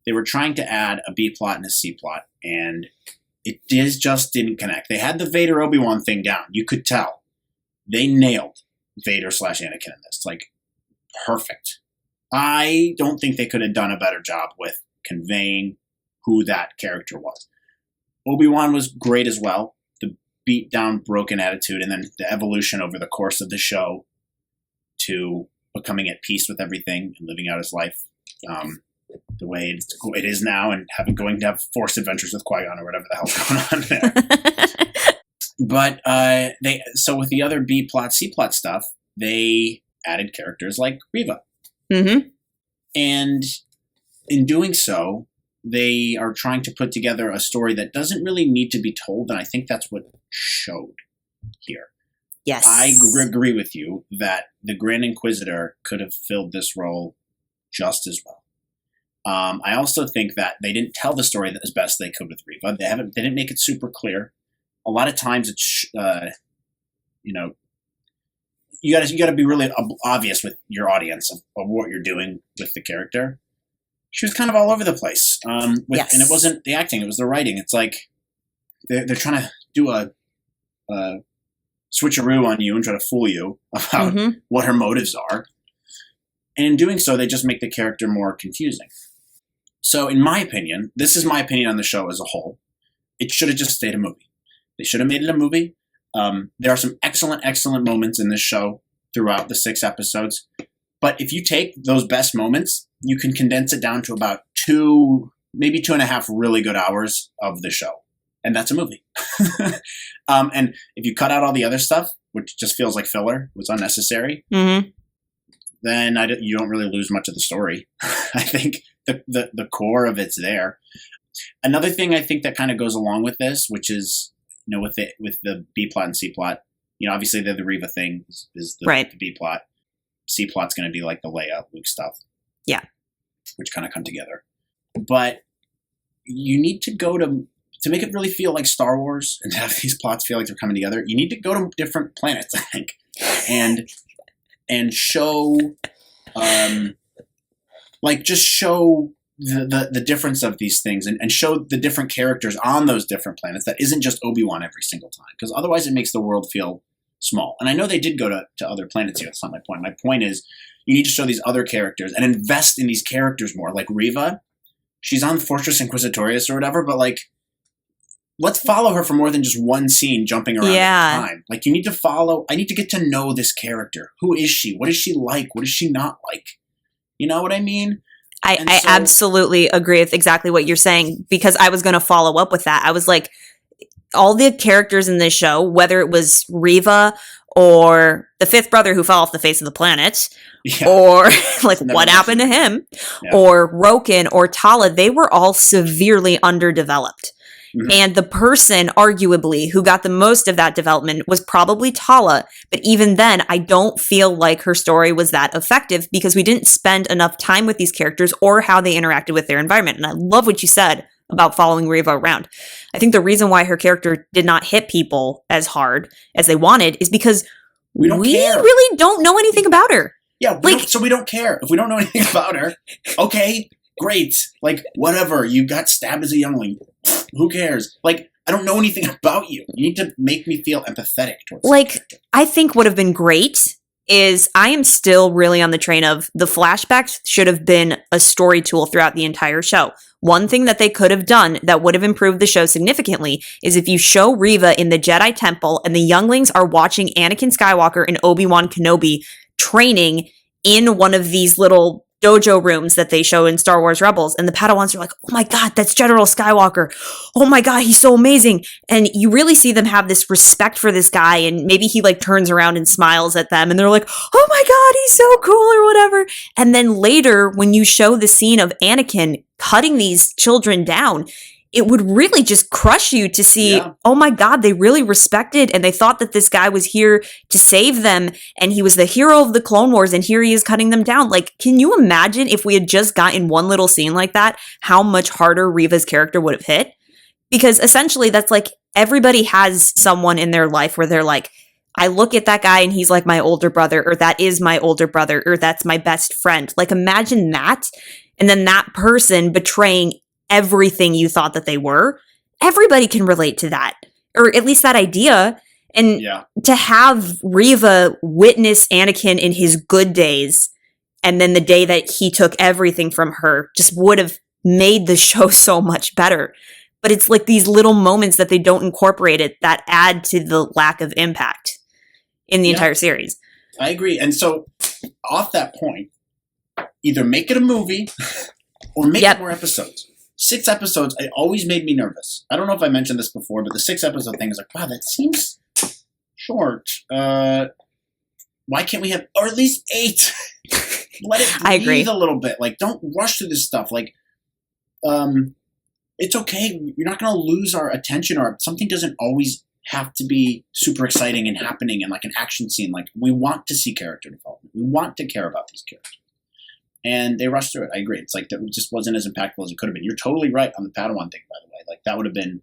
[SPEAKER 2] they were trying to add a B plot and a C plot, and it just didn't connect. They had the Vader Obi-Wan thing down. You could tell. They nailed Vader/Anakin in this. Like, perfect. I don't think they could have done a better job with conveying who that character was. Obi-Wan was great as well. The beat down, broken attitude, and then the evolution over the course of the show to becoming at peace with everything and living out his life the way it is now, and going to have forced adventures with Qui-Gon or whatever the hell's going on there. But so with the other B plot, C plot stuff, they added characters like Reva.
[SPEAKER 1] Mm-hmm.
[SPEAKER 2] And in doing so, they are trying to put together a story that doesn't really need to be told, and I think that's what showed here.
[SPEAKER 1] Yes.
[SPEAKER 2] I agree with you that the Grand Inquisitor could have filled this role just as well. I also think that they didn't tell the story as best they could with Reva. They didn't make it super clear. A lot of times it's, you got to be really obvious with your audience of what you're doing with the character. She was kind of all over the place.
[SPEAKER 1] Yes.
[SPEAKER 2] And it wasn't the acting, it was the writing. It's like they're trying to do a switcheroo on you and try to fool you about what her motives are. And in doing so, they just make the character more confusing. So in my opinion, this is my opinion on the show as a whole, it should have just stayed a movie. They should have made it a movie. There are some excellent moments in this show throughout the 6 episodes. But if you take those best moments, you can condense it down to about 2, maybe 2.5 really good hours of the show. And that's a movie. And if you cut out all the other stuff, which just feels like filler, was unnecessary, then you don't really lose much of the story. I think the core of it's there. Another thing I think that kind of goes along with this, which is, with the B plot and C plot, obviously the Reva thing is the B plot. C plot's going to be like the Leia, Luke stuff.
[SPEAKER 1] Yeah.
[SPEAKER 2] Which kind of come together. But you need to go to make it really feel like Star Wars and have these plots feel like they're coming together, you need to go to different planets, I think. And show, just show the difference of these things and show the different characters on those different planets that isn't just Obi-Wan every single time. Because otherwise it makes the world feel small. And I know they did go to other planets here. That's not my point. My point is you need to show these other characters and invest in these characters more. Like Reva, she's on Fortress Inquisitorius or whatever, but let's follow her for more than just one scene jumping around at a time. I need to get to know this character. Who is she? What is she like? What is she not like? You know what I mean?
[SPEAKER 1] I absolutely agree with exactly what you're saying, because I was going to follow up with that. I was like, all the characters in this show, whether it was Reva or the 5th brother who fell off the face of the planet, or what happened to him, or Roken or Tala, they were all severely underdeveloped. Mm-hmm. And the person, arguably, who got the most of that development was probably Tala. But even then, I don't feel like her story was that effective because we didn't spend enough time with these characters or how they interacted with their environment. And I love what you said about following Reva around. I think the reason why her character did not hit people as hard as they wanted is because we really don't know anything about her.
[SPEAKER 2] Yeah, so we don't care. If we don't know anything about her, okay, great. Whatever. You got stabbed as a youngling. Who cares? I don't know anything about you. You need to make me feel empathetic towards you.
[SPEAKER 1] I think would have been great is I am still really on the train of the flashbacks should have been a story tool throughout the entire show. One thing that they could have done that would have improved the show significantly is if you show Reva in the Jedi Temple and the younglings are watching Anakin Skywalker and Obi Wan Kenobi training in one of these little dojo rooms that they show in Star Wars Rebels, and the Padawans are like, oh my god, that's General Skywalker. Oh my god, he's so amazing. And you really see them have this respect for this guy, and maybe he turns around and smiles at them, and they're like, oh my god, he's so cool or whatever. And then later, when you show the scene of Anakin cutting these children down, it would really just crush you to see, oh my god, they really respected and they thought that this guy was here to save them and he was the hero of the Clone Wars and here he is cutting them down. Can you imagine if we had just gotten one little scene like that, how much harder Reva's character would have hit? Because essentially that's everybody has someone in their life where they're like, I look at that guy and he's like my older brother, or that is my older brother, or that's my best friend. Imagine that. And then that person betraying everything you thought that they were. Everybody can relate to that, or at least that idea. And to have Reva witness Anakin in his good days, and then the day that he took everything from her, just would have made the show so much better. But it's these little moments that they don't incorporate it that add to the lack of impact in the entire series.
[SPEAKER 2] I agree. And so off that point, either make it a movie or make it more episodes. 6 episodes, it always made me nervous. I don't know if I mentioned this before, but the 6 episode thing is wow, that seems short. Why can't we have, or at least 8? Let it breathe a little bit. Don't rush through this stuff. It's okay. You're not going to lose our attention, or something doesn't always have to be super exciting and happening in an action scene. We want to see character development. We want to care about these characters. And they rushed through it. I agree. It's that just wasn't as impactful as it could have been. You're totally right on the Padawan thing, by the way. That would have been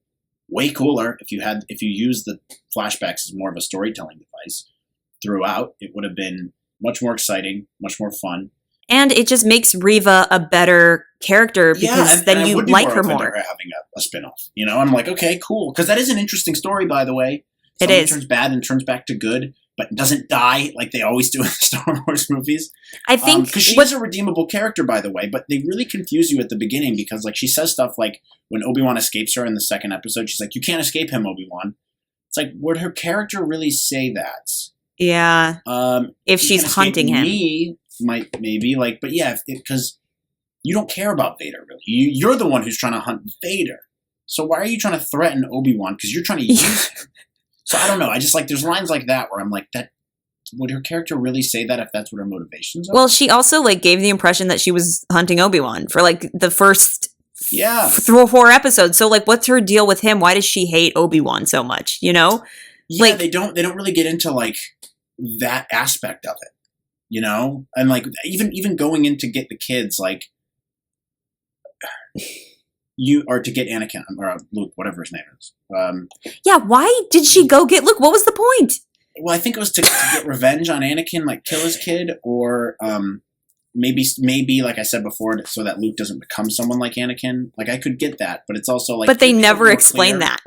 [SPEAKER 2] way cooler if you used the flashbacks as more of a storytelling device throughout. It would have been much more exciting, much more fun.
[SPEAKER 1] And it just makes Reva a better character because then you like her more.
[SPEAKER 2] Her having a spinoff. I'm like, okay, cool. Because that is an interesting story, by the way.
[SPEAKER 1] It
[SPEAKER 2] Somebody
[SPEAKER 1] is.
[SPEAKER 2] turns bad and turns back to good, but doesn't die like they always do in the Star Wars movies.
[SPEAKER 1] I think
[SPEAKER 2] because she is a redeemable character, by the way, but they really confuse you at the beginning because like she says stuff like when Obi-Wan escapes her in the second episode, she's like, "You can't escape him, Obi-Wan." It's like, would her character really say that?
[SPEAKER 1] Yeah. If
[SPEAKER 2] "You
[SPEAKER 1] she's
[SPEAKER 2] can't escape
[SPEAKER 1] hunting him.
[SPEAKER 2] me," might maybe like, but yeah, because you don't care about Vader really. You're the one who's trying to hunt Vader. So why are you trying to threaten Obi-Wan? Because you're trying to use him. So I don't know. I just like there's lines like that where I'm like, that would her character really say that if that's what her motivations are?
[SPEAKER 1] Well, she also like gave the impression that she was hunting Obi-Wan for like the first 3 or 4 episodes. So like, what's her deal with him? Why does she hate Obi-Wan so much? You know?
[SPEAKER 2] Yeah,
[SPEAKER 1] like
[SPEAKER 2] they don't really get into like that aspect of it, you know? And like even going in to get the kids, like you or to get Anakin or Luke, whatever his name is.
[SPEAKER 1] Yeah, why did she go get Luke? What was the point?
[SPEAKER 2] Well, I think it was to get revenge on Anakin, like kill his kid, or maybe like I said before, so that Luke doesn't become someone like Anakin. Like I could get that, but it's also like.
[SPEAKER 1] But they never explain that.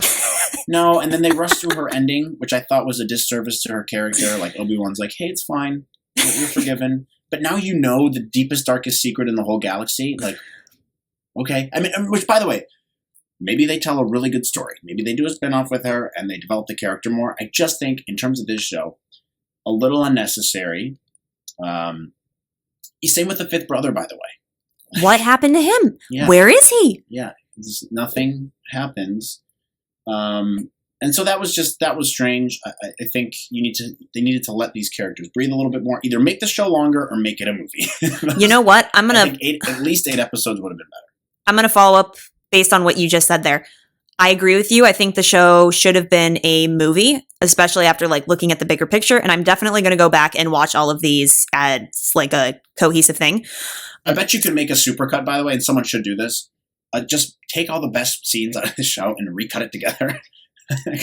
[SPEAKER 2] No, and then they rushed through her ending, which I thought was a disservice to her character. Like Obi-Wan's like, "Hey, it's fine, you're forgiven," but now you know the deepest, darkest secret in the whole galaxy. Like, okay, I mean, which by the way. Maybe they tell a really good story. Maybe they do a spinoff with her and they develop the character more. I just think, in terms of this show, a little unnecessary. Same with the fifth brother, by the way.
[SPEAKER 1] What happened to him?
[SPEAKER 2] Yeah.
[SPEAKER 1] Where is he?
[SPEAKER 2] Yeah, nothing happens. And so that was strange. I think they needed to let these characters breathe a little bit more. Either make the show longer or make it a movie.
[SPEAKER 1] You know what?
[SPEAKER 2] I think at least 8 episodes would have been better.
[SPEAKER 1] I'm going to follow up based on what you just said there. I agree with you. I think the show should have been a movie, especially after like looking at the bigger picture. And I'm definitely going to go back and watch all of these as like a cohesive thing.
[SPEAKER 2] I bet you could make a supercut, by the way, and someone should do this. Just take all the best scenes out of the show and recut it together.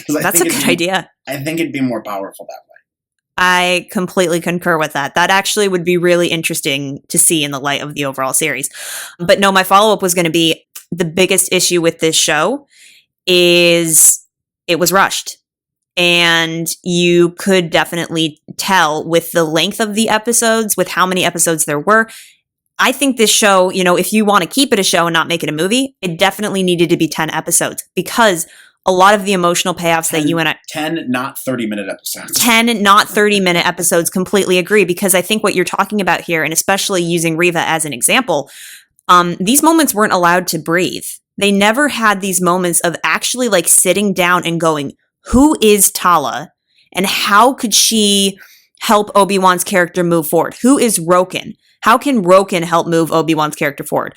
[SPEAKER 1] That's a good idea.
[SPEAKER 2] I think it'd be more powerful that way.
[SPEAKER 1] I completely concur with that. That actually would be really interesting to see in the light of the overall series. But no, my follow-up was going to be the biggest issue with this show is it was rushed. And you could definitely tell with the length of the episodes, with how many episodes there were. I think this show, you know, if you want to keep it a show and not make it a movie, it definitely needed to be 10 episodes because a lot of the emotional payoffs that you and I...
[SPEAKER 2] 10 not 30-minute episodes.
[SPEAKER 1] 10 not 30-minute episodes, completely agree, because I think what you're talking about here, and especially using Reva as an example, these moments weren't allowed to breathe. They never had these moments of actually like sitting down and going, who is Tala? And how could she help Obi-Wan's character move forward? Who is Roken? How can Roken help move Obi-Wan's character forward?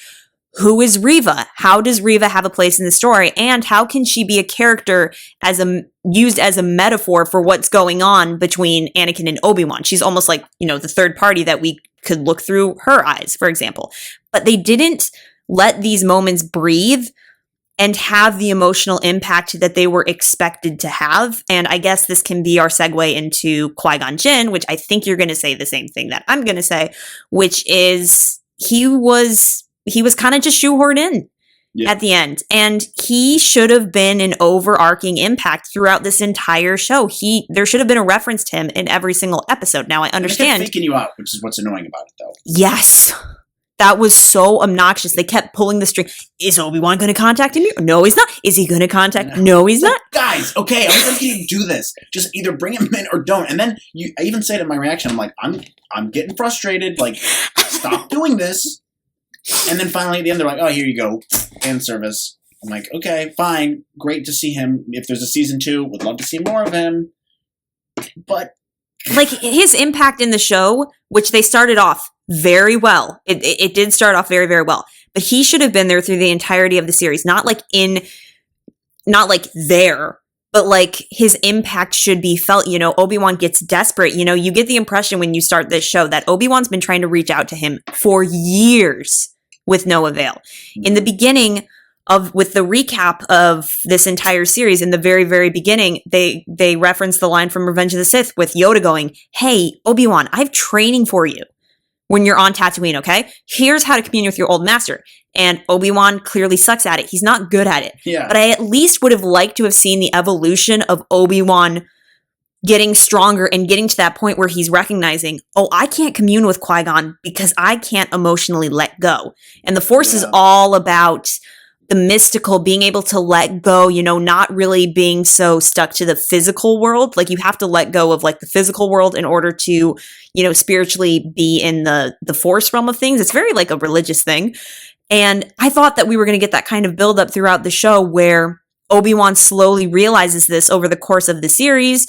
[SPEAKER 1] Who is Reva? How does Reva have a place in the story? And how can she be a character used as a metaphor for what's going on between Anakin and Obi-Wan? She's almost like, you know, the third party that we could look through her eyes, for example. But they didn't let these moments breathe and have the emotional impact that they were expected to have. And I guess this can be our segue into Qui-Gon Jinn, which I think you're going to say the same thing that I'm going to say, which is he was kind of just shoehorned in at the end. And he should have been an overarching impact throughout this entire show. There should have been a reference to him in every single episode. Now I understand.
[SPEAKER 2] They kept faking you out, which is what's annoying about it, though.
[SPEAKER 1] Yes. That was so obnoxious. They kept pulling the string. Is Obi-Wan going to contact him? No, he's not. Is he going to contact? No, he's not.
[SPEAKER 2] Guys, okay, I was asking you to do this. Just either bring him in or don't. And then I even said in my reaction, I'm like, I'm getting frustrated. Like, stop doing this. And then finally at the end, they're like, oh, here you go. Fan service. I'm like, okay, fine. Great to see him. If there's a season 2, would love to see more of him. But
[SPEAKER 1] like his impact in the show, which they started off very well. It did start off very, very well. But he should have been there through the entirety of the series. Not like there, but like his impact should be felt. You know, Obi-Wan gets desperate. You know, you get the impression when you start this show that Obi-Wan's been trying to reach out to him for years with no avail. In the beginning with the recap of this entire series, in the very, very beginning, they reference the line from Revenge of the Sith with Yoda going, hey, Obi-Wan, I have training for you when you're on Tatooine, okay? Here's how to commune with your old master. And Obi-Wan clearly sucks at it. He's not good at it.
[SPEAKER 2] Yeah.
[SPEAKER 1] But I at least would have liked to have seen the evolution of Obi-Wan getting stronger and getting to that point where he's recognizing, oh, I can't commune with Qui-Gon because I can't emotionally let go. And the Force is all about the mystical, being able to let go, you know, not really being so stuck to the physical world. Like, you have to let go of like the physical world in order to, you know, spiritually be in the Force realm of things. It's very like a religious thing. And I thought that we were going to get that kind of buildup throughout the show where Obi-Wan slowly realizes this over the course of the series,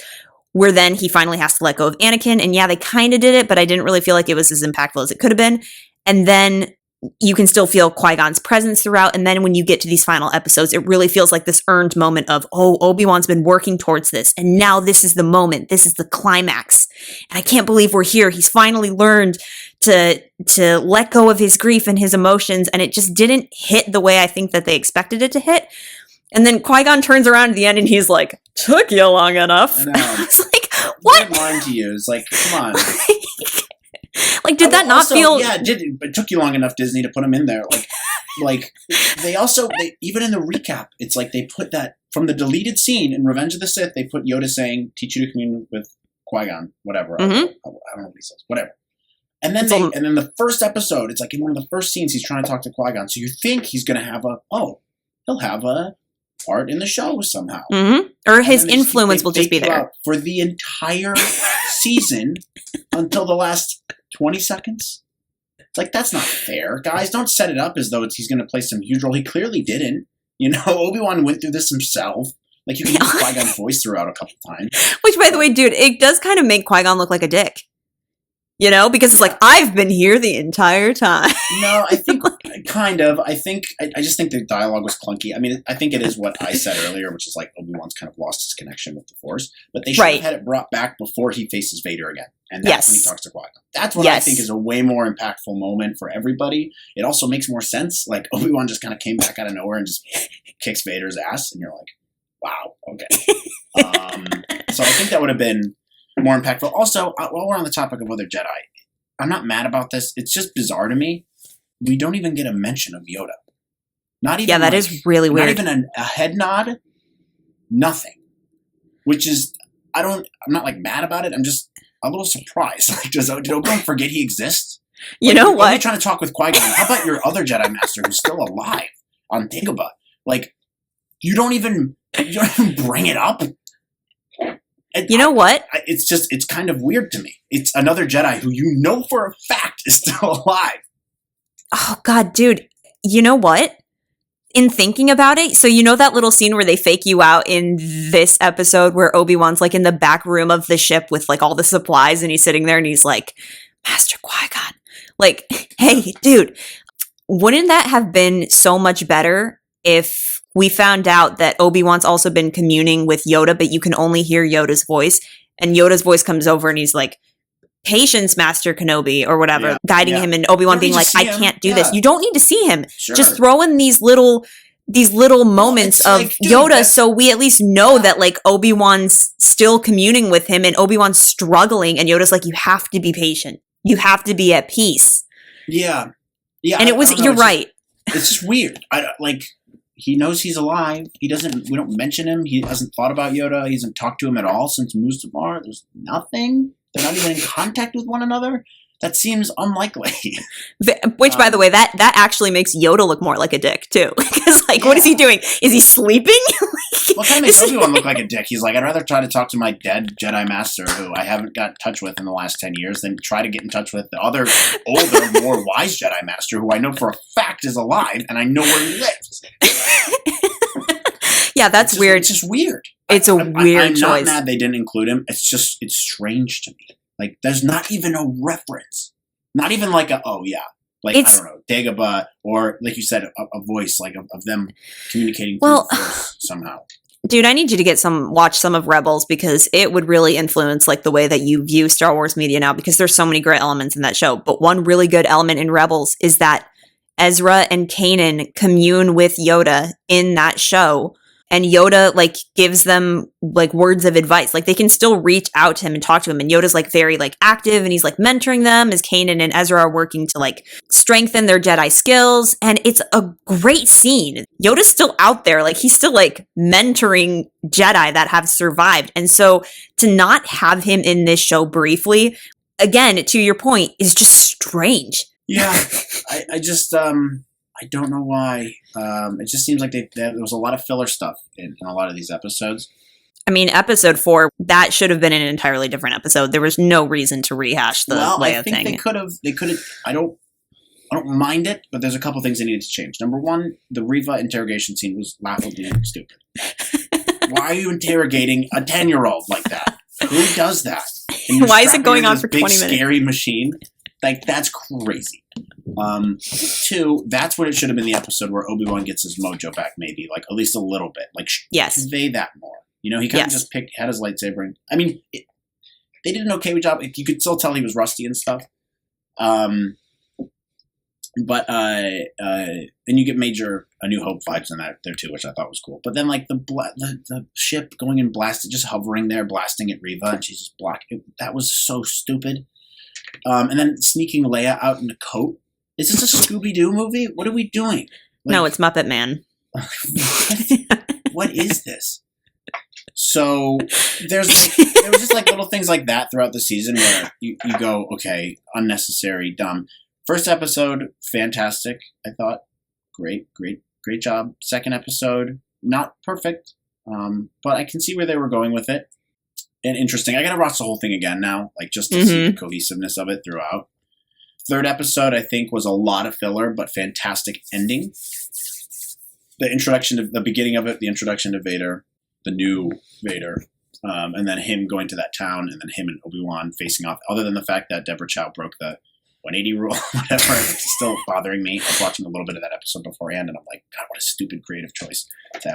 [SPEAKER 1] where then he finally has to let go of Anakin. And yeah, they kind of did it, but I didn't really feel like it was as impactful as it could have been. And then you can still feel Qui-Gon's presence throughout. And then when you get to these final episodes, it really feels like this earned moment of, oh, Obi-Wan's been working towards this. And now this is the moment. This is the climax. And I can't believe we're here. He's finally learned to let go of his grief and his emotions. And it just didn't hit the way I think that they expected it to hit. And then Qui-Gon turns around at the end and he's like, took you long enough.
[SPEAKER 2] I know.
[SPEAKER 1] It's like, what?
[SPEAKER 2] Good line to use. Like, come on.
[SPEAKER 1] Like, did that not
[SPEAKER 2] also,
[SPEAKER 1] feel...
[SPEAKER 2] Yeah, it took you long enough, Disney, to put him in there. Like they even in the recap, it's like they put that, from the deleted scene in Revenge of the Sith, they put Yoda saying, teach you to commune with Qui-Gon, whatever.
[SPEAKER 1] Mm-hmm.
[SPEAKER 2] I don't know what he says. Whatever. And then and then the first episode, it's like in one of the first scenes, he's trying to talk to Qui-Gon. So you think he's going to have he'll have a part in the show somehow.
[SPEAKER 1] Mm-hmm. Or his influence will just be there.
[SPEAKER 2] For the entire season until the last 20 seconds. It's like, that's not fair. Guys, don't set it up as though he's going to play some huge role. He clearly didn't. You know, Obi-Wan went through this himself. Like, you can hear Qui-Gon's voice throughout a couple times.
[SPEAKER 1] Which, by the way, dude, it does kind of make Qui-Gon look like a dick. You know, because it's like, I've been here the entire time.
[SPEAKER 2] No, I think, kind of. I just think the dialogue was clunky. I mean, I think it is what I said earlier, which is like Obi-Wan's kind of lost his connection with the Force. But they should have had it brought back before he faces Vader again. And that's when he talks to Qui-Gon. That's what I think is a way more impactful moment for everybody. It also makes more sense. Like, Obi-Wan just kind of came back out of nowhere and just kicks Vader's ass. And you're like, wow, okay. So I think that would have been more impactful. Also, while we're on the topic of other Jedi, I'm not mad about this. It's just bizarre to me. We don't even get a mention of Yoda. Not even. Yeah,
[SPEAKER 1] that is really weird.
[SPEAKER 2] Not even a head nod. Nothing. Which is, I'm not like mad about it. I'm just a little surprised. Like, did Obi-Wan forget he exists?
[SPEAKER 1] You know what?
[SPEAKER 2] I'm trying to talk with Qui-Gon. How about your other Jedi Master who's still alive on Dagobah? Like, you don't even bring it up.
[SPEAKER 1] You know what?
[SPEAKER 2] It's kind of weird to me. It's another Jedi who you know for a fact is still alive.
[SPEAKER 1] Oh, God, dude. You know what? In thinking about it, so you know that little scene where they fake you out in this episode where Obi-Wan's like in the back room of the ship with like all the supplies and he's sitting there and he's like, Master Qui-Gon. Like, hey, dude, wouldn't that have been so much better if we found out that Obi-Wan's also been communing with Yoda, but you can only hear Yoda's voice, and Yoda's voice comes over and he's like, patience, Master Kenobi, or whatever, guiding him, and Obi-Wan being like, I can't do this. You don't need to see him. Sure. Just throw in these little moments of like, Yoda, so we at least know that like Obi-Wan's still communing with him and Obi-Wan's struggling, and Yoda's like, you have to be patient. You have to be at peace.
[SPEAKER 2] Yeah.
[SPEAKER 1] And you're right.
[SPEAKER 2] It's just weird. He knows he's alive. We don't mention him. He hasn't thought about Yoda. He hasn't talked to him at all since Mustafar. There's nothing. They're not even in contact with one another. That seems unlikely.
[SPEAKER 1] Which, by the way, that actually makes Yoda look more like a dick, too. Because, what is he doing? Is he sleeping?
[SPEAKER 2] Well, kind of makes Obi-Wan look like a dick. He's like, I'd rather try to talk to my dead Jedi Master, who I haven't got in touch with in the last 10 years, than try to get in touch with the other, older, more wise Jedi Master, who I know for a fact is alive, and I know where he lives.
[SPEAKER 1] Yeah, that's weird.
[SPEAKER 2] It's just weird.
[SPEAKER 1] It's a weird choice.
[SPEAKER 2] I'm not mad they didn't include him. It's strange to me. Like, there's not even a reference. Not even like I don't know, Dagobah, or like you said, a voice like of them communicating through the Force somehow.
[SPEAKER 1] Dude, I need you to watch some of Rebels, because it would really influence like the way that you view Star Wars media now, because there's so many great elements in that show. But one really good element in Rebels is that Ezra and Kanan commune with Yoda in that show. and Yoda like gives them like words of advice. Like they can still reach out to him and talk to him. And Yoda's like very like active and he's like mentoring them as Kanan and Ezra are working to like strengthen their Jedi skills. And it's a great scene. Yoda's still out there. Like he's still like mentoring Jedi that have survived. And so to not have him in this show briefly, again, to your point, is just strange.
[SPEAKER 2] Yeah. I just, I don't know why. It just seems like there was a lot of filler stuff in a lot of these episodes.
[SPEAKER 1] I mean, episode 4, that should have been an entirely different episode. There was no reason to rehash the Leia thing.
[SPEAKER 2] They could have. I don't mind it, but there's a couple things they needed to change. Number one, the Reva interrogation scene was laughably stupid. Why are you interrogating a 10-year-old like that? Who does that?
[SPEAKER 1] Why is it going on for 20 minutes?
[SPEAKER 2] Big scary machine. Like, that's crazy. 2, that's what it should have been the episode where Obi-Wan gets his mojo back, maybe. Like, at least a little bit. Like, convey that more. You know, he kind of just had his lightsaber. And, I mean, they did an okay job. You could still tell he was rusty and stuff. And you get major A New Hope vibes in that there, too, which I thought was cool. But then, like, the ship going and blasting, just hovering there, blasting at Reva, and she's just blocking. That was so stupid. And then sneaking Leia out in a coat. Is this a Scooby-Doo movie? What are we doing? Like,
[SPEAKER 1] no, it's Muppet Man.
[SPEAKER 2] What is this? So there was just like little things like that throughout the season where you go, okay, unnecessary, dumb. First episode, fantastic. I thought, great job. Second episode, not perfect, but I can see where they were going with it. And interesting. I gotta watch the whole thing again now, like just to see the cohesiveness of it throughout. Third episode, I think, was a lot of filler, but fantastic ending. The beginning of it, the introduction to Vader, the new Vader, and then him going to that town, and then him and Obi-Wan facing off. Other than the fact that Deborah Chow broke the 180 rule, whatever, it's still bothering me. I was watching a little bit of that episode beforehand, and I'm like, God, what a stupid creative choice.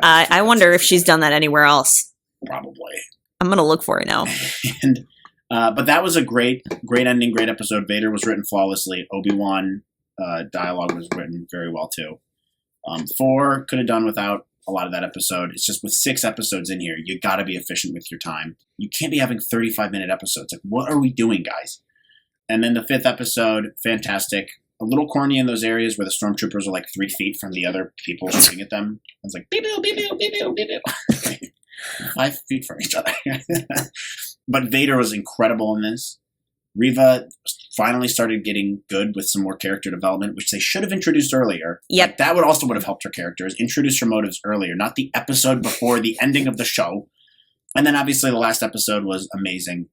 [SPEAKER 1] I wonder if she's done that anywhere else.
[SPEAKER 2] Probably.
[SPEAKER 1] I'm going to look for it now.
[SPEAKER 2] And but that was a great ending, great episode. Vader was written flawlessly. Obi-Wan dialogue was written very well, too. 4 could have done without a lot of that episode. It's just with 6 episodes in here, you got to be efficient with your time. You can't be having 35-minute episodes. Like, what are we doing, guys? And then the 5th episode, fantastic. A little corny in those areas where the stormtroopers are like 3 feet from the other people shooting at them. It's like, beep-beep, beep-beep, beep-beep, beep-beep. 5 feet from each other. But Vader was incredible in this. Reva finally started getting good with some more character development, which they should have introduced earlier.
[SPEAKER 1] Yep.
[SPEAKER 2] Like, that would have helped her characters. Introduce her motives earlier, not the episode before the ending of the show. And then obviously the last episode was amazing.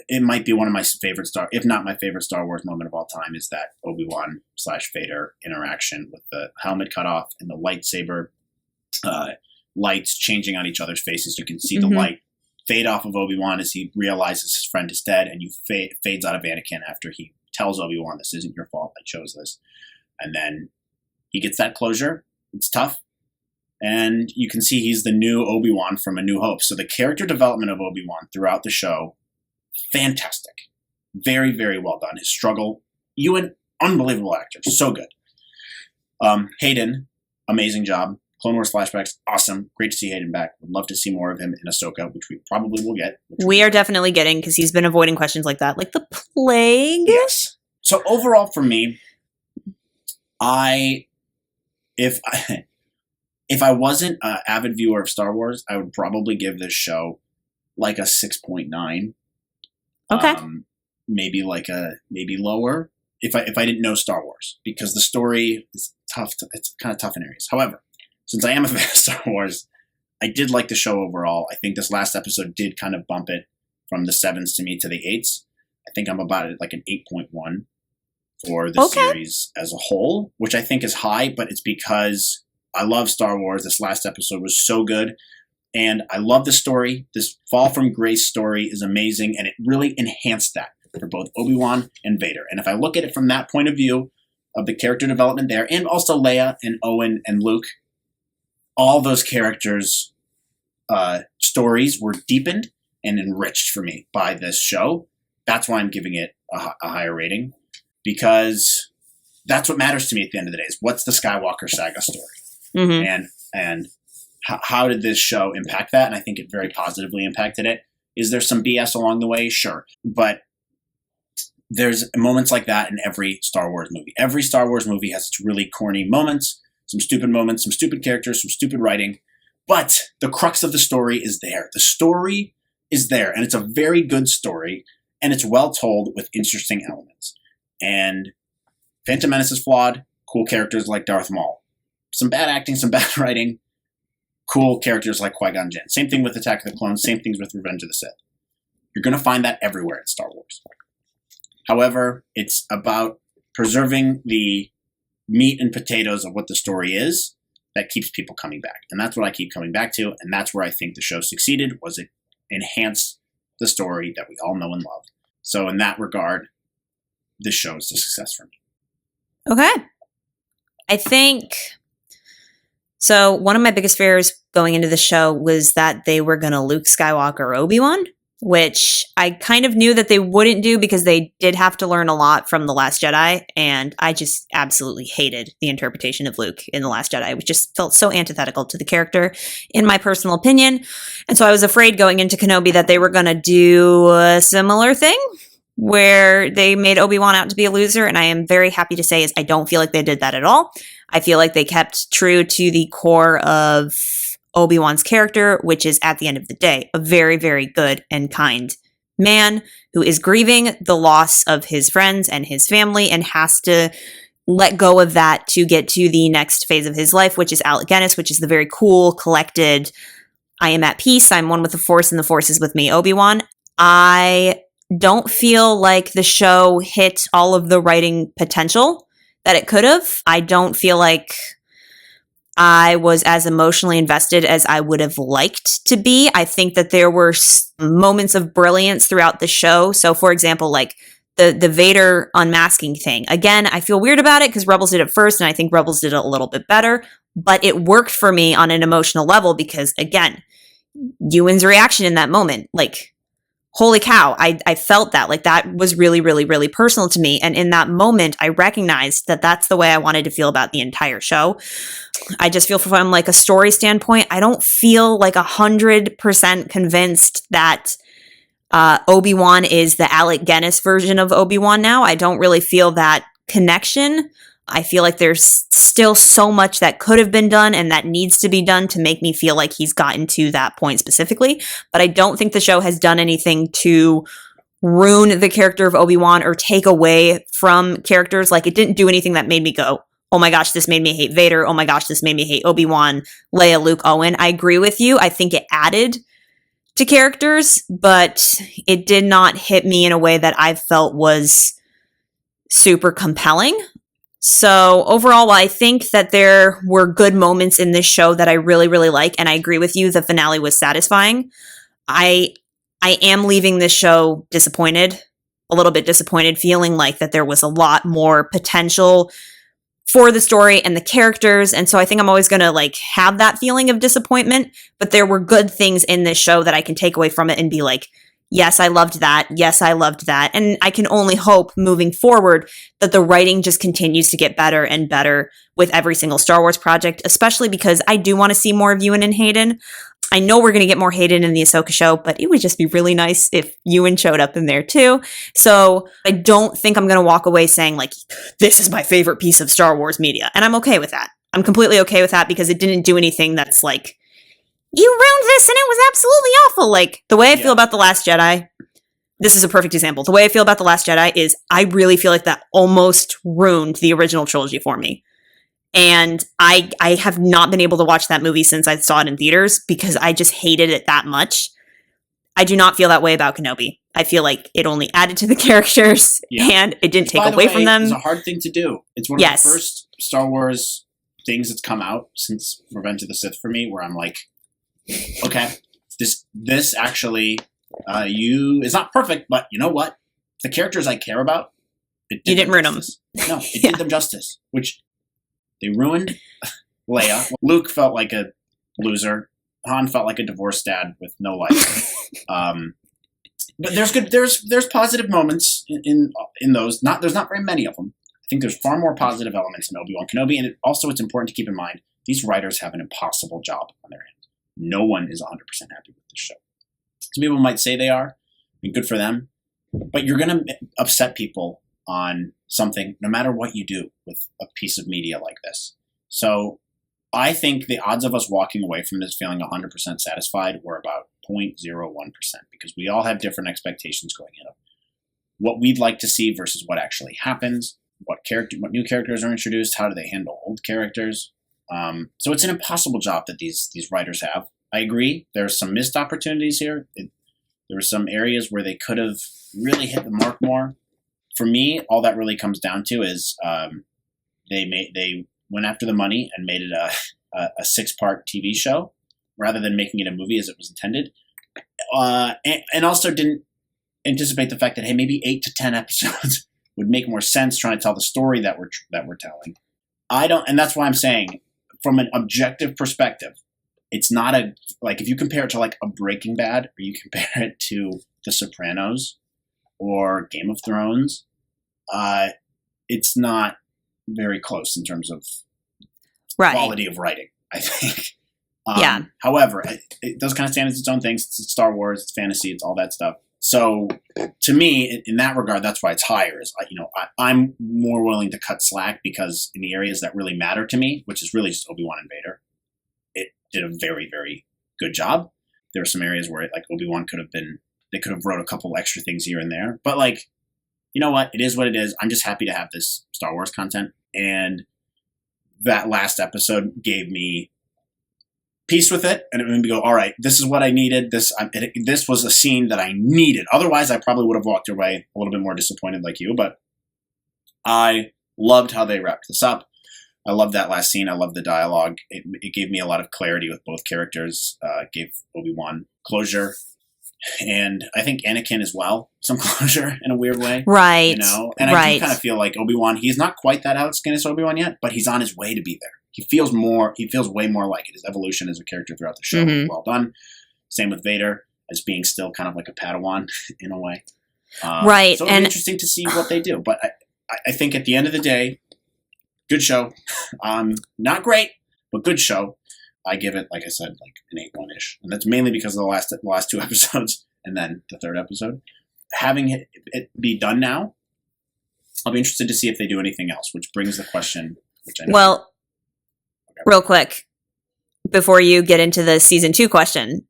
[SPEAKER 2] It might be one of my favorite if not my favorite Star Wars moment of all time, is that Obi-Wan / Vader interaction with the helmet cut off and the lightsaber lights changing on each other's faces. You can see the light fade off of Obi-Wan as he realizes his friend is dead, and you fades out of Anakin after he tells Obi-Wan, this isn't your fault, I chose this. And then he gets that closure. It's tough. And you can see he's the new Obi-Wan from A New Hope. So the character development of Obi-Wan throughout the show, fantastic. Very, very well done. His struggle, Ewan, unbelievable actor. So good. Hayden, amazing job. Clone Wars flashbacks, awesome. Great to see Hayden back. Would love to see more of him in Ahsoka, which we probably will get.
[SPEAKER 1] We are definitely getting, because he's been avoiding questions like that. Like the plague?
[SPEAKER 2] Yes. So overall for me, if I wasn't an avid viewer of Star Wars, I would probably give this show like a 6.9.
[SPEAKER 1] Okay.
[SPEAKER 2] Maybe lower if I didn't know Star Wars, because the story is tough. It's kind of tough in areas. However, since I am a fan of Star Wars, I did like the show overall. I think this last episode did kind of bump it from the 7s to me to the 8s. I think I'm about at like an 8.1 for the series as a whole, which I think is high, but it's because I love Star Wars. This last episode was so good, and I love the story. This Fall from Grace story is amazing, and it really enhanced that for both Obi-Wan and Vader. And if I look at it from that point of view of the character development there, and also Leia and Owen and Luke, all those characters' stories were deepened and enriched for me by this show. That's why I'm giving it a higher rating, because that's what matters to me at the end of the day, is what's the Skywalker saga story. And how did this show impact that? And I think it very positively impacted it. Is there some BS along the way? Sure. But there's moments like that in every Star Wars movie. Every Star Wars movie has its really corny moments, some stupid characters, some stupid writing. But the crux of the story is there. The story is there, and it's a very good story, and it's well told with interesting elements. And Phantom Menace is flawed. Cool characters like Darth Maul. Some bad acting, some bad writing. Cool characters like Qui-Gon Jinn. Same thing with Attack of the Clones. Same things with Revenge of the Sith. You're going to find that everywhere in Star Wars. However, it's about preserving the meat and potatoes of what the story is that keeps people coming back. And that's what I keep coming back to. And that's where I think the show succeeded, was it enhanced the story that we all know and love. So in that regard, this show is a success for me.
[SPEAKER 1] Okay. I think, so one of my biggest fears going into the show was that they were going to Luke Skywalker Obi-Wan, which I kind of knew that they wouldn't do because they did have to learn a lot from The Last Jedi, and I just absolutely hated the interpretation of Luke in The Last Jedi, which just felt so antithetical to the character, in my personal opinion. And so I was afraid going into Kenobi that they were going to do a similar thing, where they made Obi-Wan out to be a loser, and I am very happy to say is I don't feel like they did that at all. I feel like they kept true to the core of Obi-Wan's character, which is, at the end of the day, a very, very good and kind man who is grieving the loss of his friends and his family and has to let go of that to get to the next phase of his life, which is Alec Guinness, which is the very cool, collected, I am at peace, I'm one with the Force, and the Force is with me, Obi-Wan. I don't feel like the show hit all of the writing potential that it could have. I don't feel like I was as emotionally invested as I would have liked to be. I think that there were moments of brilliance throughout the show. So, for example, like the Vader unmasking thing. Again, I feel weird about it because Rebels did it first, and I think Rebels did it a little bit better. But it worked for me on an emotional level because, again, Ewan's reaction in that moment, like, holy cow, I felt that. Like, that was really, really, really personal to me. And in that moment, I recognized that that's the way I wanted to feel about the entire show. I just feel from like a story standpoint, I don't feel like 100% convinced that Obi-Wan is the Alec Guinness version of Obi-Wan now. I don't really feel that connection. I feel like there's still so much that could have been done and that needs to be done to make me feel like he's gotten to that point specifically. But I don't think the show has done anything to ruin the character of Obi-Wan or take away from characters. Like, it didn't do anything that made me go, oh my gosh, this made me hate Vader. Oh my gosh, this made me hate Obi-Wan, Leia, Luke, Owen. I agree with you. I think it added to characters, but it did not hit me in a way that I felt was super compelling. So overall, while I think that there were good moments in this show that I really, really like, and I agree with you, the finale was satisfying, I am leaving this show disappointed, a little bit disappointed, feeling like that there was a lot more potential for the story and the characters. And so I think I'm always going to like have that feeling of disappointment, but there were good things in this show that I can take away from it and be like, yes, I loved that. Yes, I loved that. And I can only hope moving forward that the writing just continues to get better and better with every single Star Wars project, especially because I do want to see more of Ewan and Hayden. I know we're going to get more Hayden in the Ahsoka show, but it would just be really nice if Ewan showed up in there too. So I don't think I'm going to walk away saying like, this is my favorite piece of Star Wars media. And I'm okay with that. I'm completely okay with that because it didn't do anything that's like, you ruined this and it was absolutely awful. Like, the way I feel about The Last Jedi, this is a perfect example. The way I feel about The Last Jedi is I really feel like that almost ruined the original trilogy for me. And I have not been able to watch that movie since I saw it in theaters because I just hated it that much. I do not feel that way about Kenobi. I feel like it only added to the characters and it didn't take away from them.
[SPEAKER 2] It's a hard thing to do. It's one of the first Star Wars things that's come out since Revenge of the Sith for me where I'm like, okay, this actually, it's not perfect, but you know what? The characters I care about, you
[SPEAKER 1] didn't ruin them.
[SPEAKER 2] No, it did them justice, which they ruined Leia. Luke felt like a loser. Han felt like a divorced dad with no life. But there's positive moments in those. There's not very many of them. I think there's far more positive elements in Obi Wan Kenobi, and it's important to keep in mind these writers have an impossible job on their hands. No one is 100% happy with this show. Some people might say they are, and good for them, but you're going to upset people on something no matter what you do with a piece of media like this. So I think the odds of us walking away from this feeling 100% satisfied were about 0.01%, because we all have different expectations going in of what we'd like to see versus what actually happens, what new characters are introduced, how do they handle old characters. So it's an impossible job that these writers have. I agree. There's some missed opportunities here. There were some areas where they could have really hit the mark more. For me, all that really comes down to is they went after the money and made it a 6-part TV show rather than making it a movie as it was intended, and also didn't anticipate the fact that, hey, maybe 8 to 10 episodes would make more sense trying to tell the story that we're telling. And that's why I'm saying, from an objective perspective, it's not if you compare it to like a Breaking Bad, or you compare it to The Sopranos or Game of Thrones, it's not very close in terms of quality of writing, I think. However, it does kind of stand as its own thing. It's Star Wars, it's fantasy, it's all that stuff. So to me, in that regard, that's why it's higher. I'm more willing to cut slack, because in the areas that really matter to me, which is really just Obi-Wan and Vader, it did a very, very good job. There are some areas where Obi-Wan they could have wrote a couple extra things here and there. But you know what? It is what it is. I'm just happy to have this Star Wars content. And that last episode gave me peace with it, and it made me go, all right, this is what I needed. This was a scene that I needed. Otherwise, I probably would have walked away a little bit more disappointed like you, but I loved how they wrapped this up. I loved that last scene. I loved the dialogue. It gave me a lot of clarity with both characters. Gave Obi-Wan closure, and I think Anakin as well some closure in a weird way.
[SPEAKER 1] Right.
[SPEAKER 2] And I do kind of feel like Obi-Wan, he's not quite that outskin as Obi-Wan yet, but he's on his way to be there. He feels way more like it. His evolution as a character throughout the show is well done. Same with Vader, as being still kind of like a Padawan in a way.
[SPEAKER 1] Right.
[SPEAKER 2] So it'll be interesting to see what they do. But I think at the end of the day, good show. Not great, but good show. I give it, like I said, like an 8-1-ish. And that's mainly because of the last 2 episodes and then the 3rd episode. Having it be done now, I'll be interested to see if they do anything else, which brings the question, which I know.
[SPEAKER 1] Well, real quick, before you get into the season 2 question,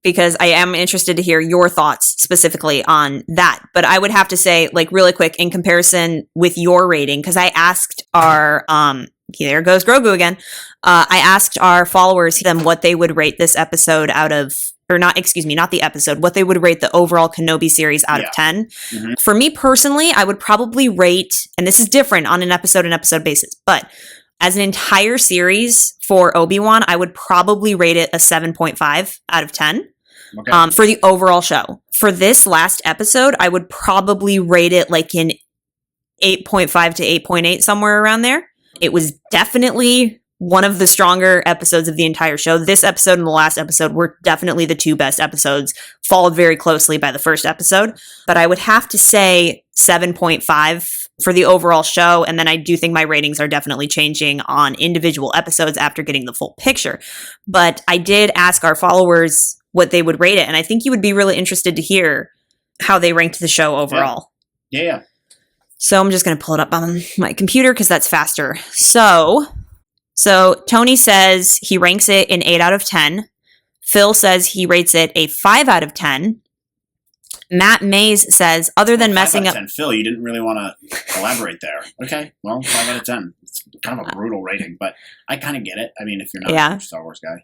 [SPEAKER 1] because I am interested to hear your thoughts specifically on that. But I would have to say, really quick, in comparison with your rating, because I asked our, there goes Grogu again. I asked our followers them what they would rate this episode out of, or not the episode, what they would rate the overall Kenobi series out of 10. Mm-hmm. For me personally, I would probably rate, and this is different on an episode basis, but as an entire series for Obi-Wan, I would probably rate it a 7.5 out of 10 for the overall show. For this last episode, I would probably rate it like an 8.5 to 8.8, somewhere around there. It was definitely one of the stronger episodes of the entire show. This episode and the last episode were definitely the 2 best episodes, followed very closely by the first episode. But I would have to say 7.5 for the overall show. And then I do think my ratings are definitely changing on individual episodes after getting the full picture. But I did ask our followers what they would rate it. And I think you would be really interested to hear how they ranked the show overall.
[SPEAKER 2] Yeah.
[SPEAKER 1] So I'm just going to pull it up on my computer because that's faster. So Tony says he ranks it an 8 out of 10. Phil says he rates it a 5 out of 10. Matt Mays says, other than messing up...
[SPEAKER 2] 10. Phil, you didn't really want to elaborate there. Okay, well, 5 out of 10. It's kind of a brutal rating, but I kind of get it. I mean, if you're not a Star Wars guy.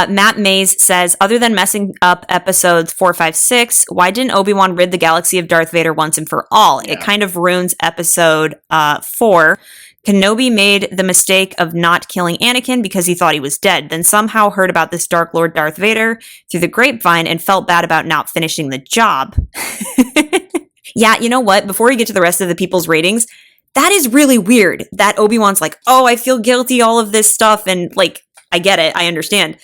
[SPEAKER 1] Matt Mays says, other than messing up episodes 4, 5, 6, why didn't Obi-Wan rid the galaxy of Darth Vader once and for all? Yeah. It kind of ruins episode 4. Kenobi made the mistake of not killing Anakin because he thought he was dead, then somehow heard about this Dark Lord Darth Vader through the grapevine and felt bad about not finishing the job. Yeah, you know what? Before we get to the rest of the people's ratings, that is really weird that Obi-Wan's like, oh, I feel guilty, all of this stuff, and I get it, I understand.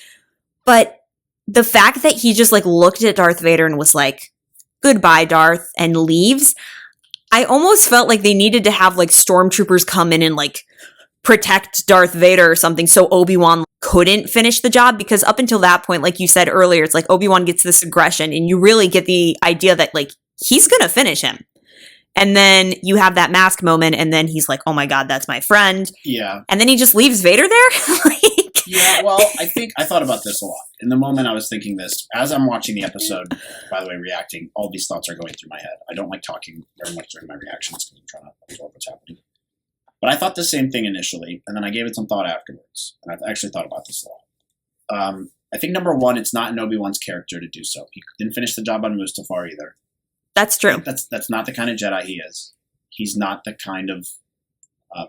[SPEAKER 1] But the fact that he just looked at Darth Vader and was like, goodbye, Darth, and leaves, I almost felt like they needed to have stormtroopers come in and protect Darth Vader or something so Obi-Wan couldn't finish the job, because up until that point, like you said earlier, it's like Obi-Wan gets this aggression and you really get the idea that like he's gonna finish him. And then you have that mask moment and then he's like, oh my god, that's my friend.
[SPEAKER 2] Yeah.
[SPEAKER 1] And then he just leaves Vader there. Like,
[SPEAKER 2] yeah, well, I thought about this a lot. In the moment I was thinking this, as I'm watching the episode, by the way, reacting, all these thoughts are going through my head. I don't like talking very much during my reactions because I'm trying to absorb what's happening. But I thought the same thing initially, and then I gave it some thought afterwards. And I've actually thought about this a lot. I think number one, it's not in Obi-Wan's character to do so. He didn't finish the job on Mustafar either.
[SPEAKER 1] that's true.
[SPEAKER 2] That's not the kind of Jedi he is. He's not the kind of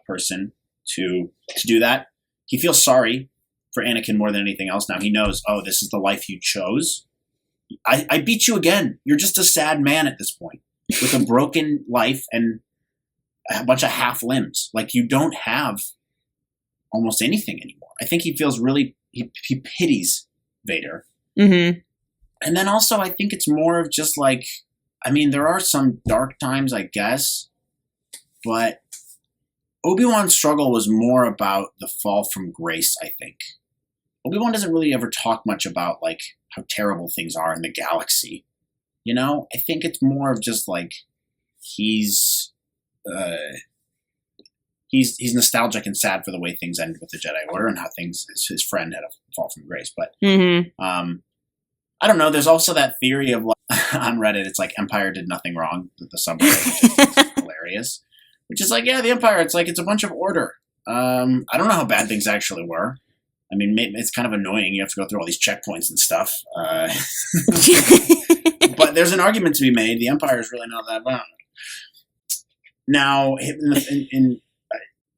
[SPEAKER 2] person to do that. He feels sorry for Anakin more than anything else. Now he knows, oh, this is the life you chose. I beat you again. You're just a sad man at this point with a broken life and a bunch of half limbs. Like, you don't have almost anything anymore. I think he feels really, he pities Vader.
[SPEAKER 1] Mm-hmm.
[SPEAKER 2] And then also I think it's more of just like, I mean, there are some dark times, I guess, but Obi-Wan's struggle was more about the fall from grace, I think. Obi-Wan doesn't really ever talk much about like how terrible things are in the galaxy. You know, I think it's more of just like he's nostalgic and sad for the way things ended with the Jedi Order and how his friend had a fall from grace. But I don't know. There's also that theory of like, on Reddit, it's like Empire did nothing wrong. The subreddit, which is hilarious. Which is like, yeah, the Empire. It's like it's a bunch of order. I don't know how bad things actually were. I mean, it's kind of annoying. You have to go through all these checkpoints and stuff. But there's an argument to be made. The Empire is really not that bad. Now, in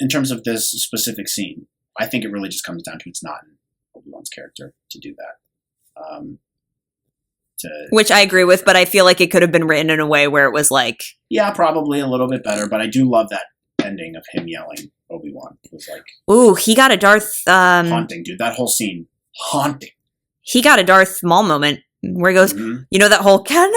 [SPEAKER 2] terms of this specific scene, I think it really just comes down to it's not in Obi-Wan's character to do that.
[SPEAKER 1] Which I agree with, but I feel like it could have been written in a way where it was like...
[SPEAKER 2] Yeah, probably a little bit better, but I do love that ending of him yelling Obi-Wan. It was like...
[SPEAKER 1] Ooh, he got a Darth...
[SPEAKER 2] haunting, dude. That whole scene. Haunting.
[SPEAKER 1] He got a Darth Maul moment where he goes, you know, that whole Kenobi?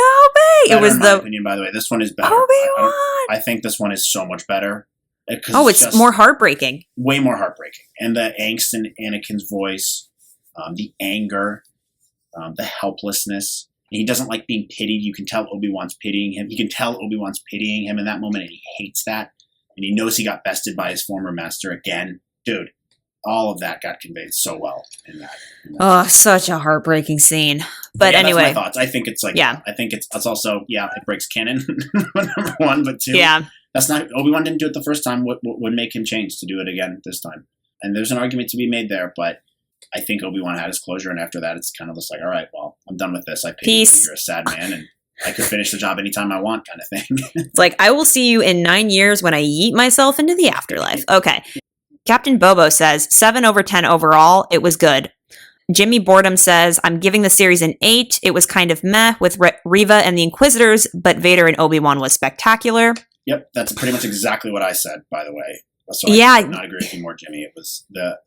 [SPEAKER 2] It was in my opinion, by the way. This one is better.
[SPEAKER 1] Obi-Wan!
[SPEAKER 2] I think this one is so much better.
[SPEAKER 1] It's more heartbreaking.
[SPEAKER 2] Way more heartbreaking. And the angst in Anakin's voice, the anger, the helplessness. He doesn't like being pitied. You can tell Obi-Wan's pitying him. You can tell Obi-Wan's pitying him in that moment, and he hates that. And he knows he got bested by his former master again. Dude, all of that got conveyed so well in that.
[SPEAKER 1] Oh, such a heartbreaking scene. But
[SPEAKER 2] yeah,
[SPEAKER 1] anyway.
[SPEAKER 2] That's my thoughts. I think it's like,
[SPEAKER 1] yeah.
[SPEAKER 2] I think it's also, it breaks canon, number one, but two.
[SPEAKER 1] Yeah.
[SPEAKER 2] That's not, Obi-Wan didn't do it the first time. What would make him change to do it again this time? And there's an argument to be made there, but I think Obi-Wan had his closure, and after that, it's kind of just like, all right, well, I'm done with this. I pity you. You're a sad man, and I could finish the job anytime I want, kind of thing.
[SPEAKER 1] It's like, I will see you in 9 years when I yeet myself into the afterlife. Okay. Captain Bobo says, 7 over 10 overall. It was good. Jimmy Boredom says, I'm giving the series an 8. It was kind of meh with Reva and the Inquisitors, but Vader and Obi-Wan was spectacular.
[SPEAKER 2] Yep, that's pretty much exactly what I said, by the way. So I could not agree with you more, Jimmy. It was the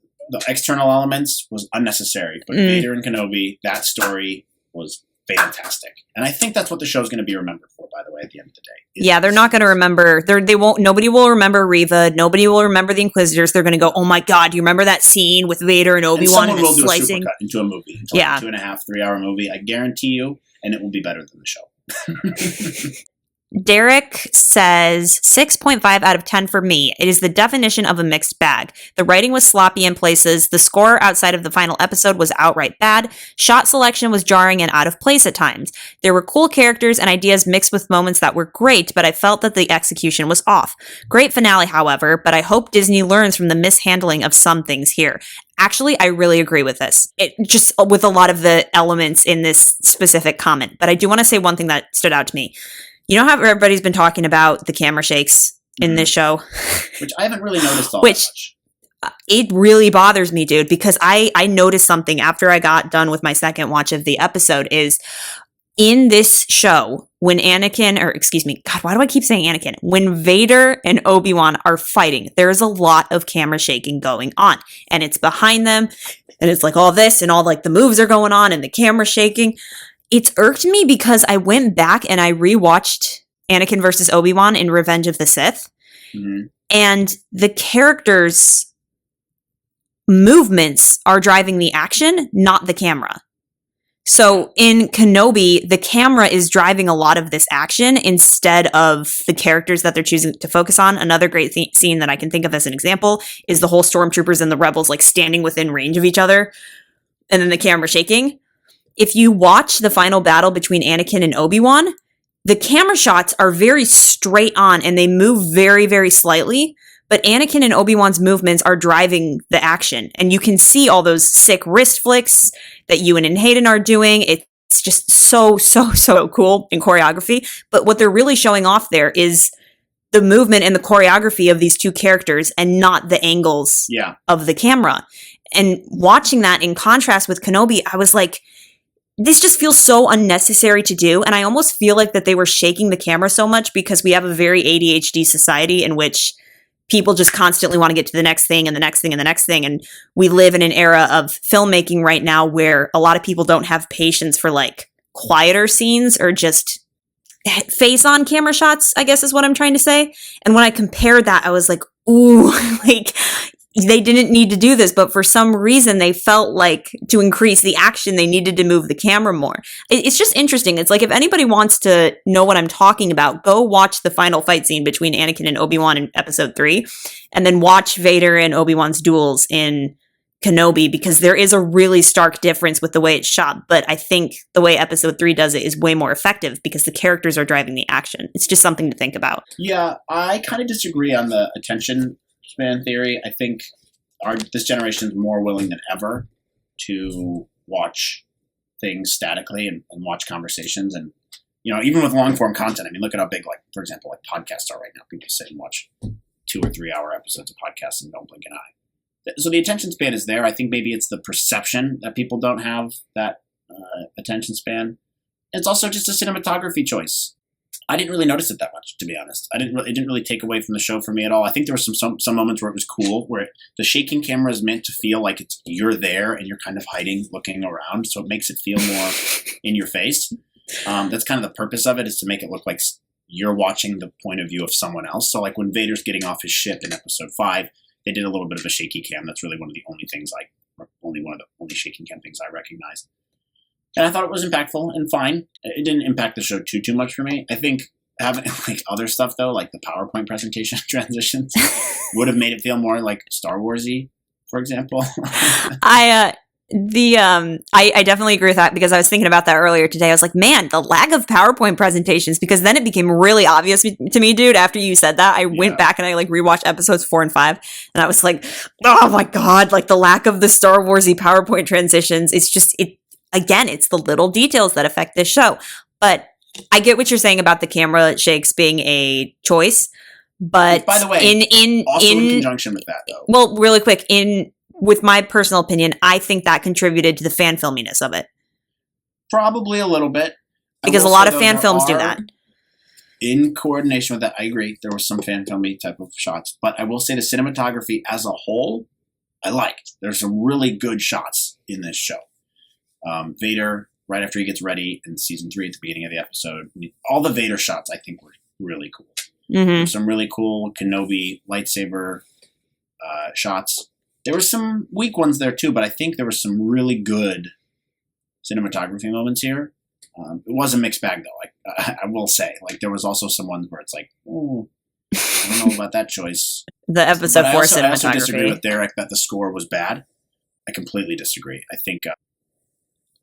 [SPEAKER 2] external elements was unnecessary, but Vader and Kenobi, that story was fantastic. And I think that's what the show's going to be remembered for, by the way, at the end of the day.
[SPEAKER 1] They're not going to remember. Nobody will remember Reva. Nobody will remember the Inquisitors. They're going to go, oh my God, do you remember that scene with Vader and Obi-Wan and
[SPEAKER 2] someone will
[SPEAKER 1] slicing?
[SPEAKER 2] do a supercut into a movie. Into like a 2.5, 3-hour movie. I guarantee you, and it will be better than the show.
[SPEAKER 1] Derek says 6.5 out of 10 for me. It is the definition of a mixed bag. The writing was sloppy in places. The score outside of the final episode was outright bad. Shot selection was jarring and out of place at times. There were cool characters and ideas mixed with moments that were great, but I felt that the execution was off. Great finale, however, but I hope Disney learns from the mishandling of some things here. Actually, I really agree with this. It just with a lot of the elements in this specific comment. But I do want to say one thing that stood out to me. You know how everybody's been talking about the camera shakes in this show?
[SPEAKER 2] Which I haven't really noticed all that much.
[SPEAKER 1] It really bothers me, dude, because I noticed something after I got done with my second watch of the episode is in this show, when God, why do I keep saying Anakin? When Vader and Obi-Wan are fighting, there's a lot of camera shaking going on. And it's behind them, and it's like all this, and all like the moves are going on, and the camera shaking. It's irked me because I went back and I rewatched Anakin versus Obi-Wan in Revenge of the Sith. Mm-hmm. And the characters movements are driving the action, not the camera. So in Kenobi, the camera is driving a lot of this action instead of the characters that they're choosing to focus on. Another great scene that I can think of as an example is the whole stormtroopers and the rebels like standing within range of each other and then the camera shaking. If you watch the final battle between Anakin and Obi-Wan, the camera shots are very straight on and they move very, very slightly. But Anakin and Obi-Wan's movements are driving the action. And you can see all those sick wrist flicks that Ewan and Hayden are doing. It's just so cool in choreography. But what they're really showing off there is the movement and the choreography of these two characters and not the angles of the camera. And watching that in contrast with Kenobi, I was like, this just feels so unnecessary to do. And I almost feel like that they were shaking the camera so much because we have a very ADHD society in which people just constantly want to get to the next thing and the next thing and the next thing. And we live in an era of filmmaking right now where a lot of people don't have patience for like quieter scenes or just face on camera shots, I guess is what I'm trying to say. And when I compared that, I was like, ooh, like they didn't need to do this, but for some reason they felt like to increase the action, they needed to move the camera more. It's just interesting. It's like, if anybody wants to know what I'm talking about, go watch the final fight scene between Anakin and Obi-Wan in episode 3, and then watch Vader and Obi-Wan's duels in Kenobi, because there is a really stark difference with the way it's shot. But I think the way episode 3 does it is way more effective because the characters are driving the action. It's just something to think about.
[SPEAKER 2] Yeah, I kind of disagree on the attention span theory. I think this generation is more willing than ever to watch things statically and watch conversations. And, you know, even with long form content, I mean, look at how big, like, for example, like podcasts are right now. People sit and watch 2 or 3 hour episodes of podcasts and don't blink an eye. So the attention span is there. I think maybe it's the perception that people don't have that attention span. It's also just a cinematography choice. I didn't really notice it that much, to be honest. It didn't really take away from the show for me at all. I think there were some moments where it was cool, where the shaking camera is meant to feel like you're there and you're kind of hiding, looking around, so it makes it feel more in your face. That's kind of the purpose of it, is to make it look like you're watching the point of view of someone else. So like when Vader's getting off his ship in episode 5, they did a little bit of a shaky cam. That's really one of the only shaking cam things I recognize. And I thought it was impactful and fine. It didn't impact the show too much for me. I think having like other stuff though, like the PowerPoint presentation transitions, would have made it feel more like Star Wars-y, for example.
[SPEAKER 1] I definitely agree with that, because I was thinking about that earlier today. I was like, man, the lack of PowerPoint presentations, because then it became really obvious to me, dude, after you said that. I went back and I like rewatched episodes 4 and 5, and I was like, oh my God, like the lack of the Star Wars-y PowerPoint transitions. It's just, again, it's the little details that affect this show. But I get what you're saying about the camera shakes being a choice. But
[SPEAKER 2] by the way, in conjunction with that, though.
[SPEAKER 1] Well, really quick, with my personal opinion, I think that contributed to the fan filminess of it.
[SPEAKER 2] Probably a little bit.
[SPEAKER 1] Because a lot of fan films do that.
[SPEAKER 2] In coordination with that, I agree. There were some fan filmy type of shots. But I will say the cinematography as a whole, I liked. There's some really good shots in this show. Vader, right after he gets ready in season 3 at the beginning of the episode, all the Vader shots I think were really cool.
[SPEAKER 1] Mm-hmm.
[SPEAKER 2] Some really cool Kenobi lightsaber shots. There were some weak ones there too, but I think there were some really good cinematography moments here. It was a mixed bag though. I will say, like there was also some ones where it's like, oh, I don't know about that choice.
[SPEAKER 1] The episode 4 cinematography.
[SPEAKER 2] I also disagree with Derek that the score was bad. I completely disagree. I think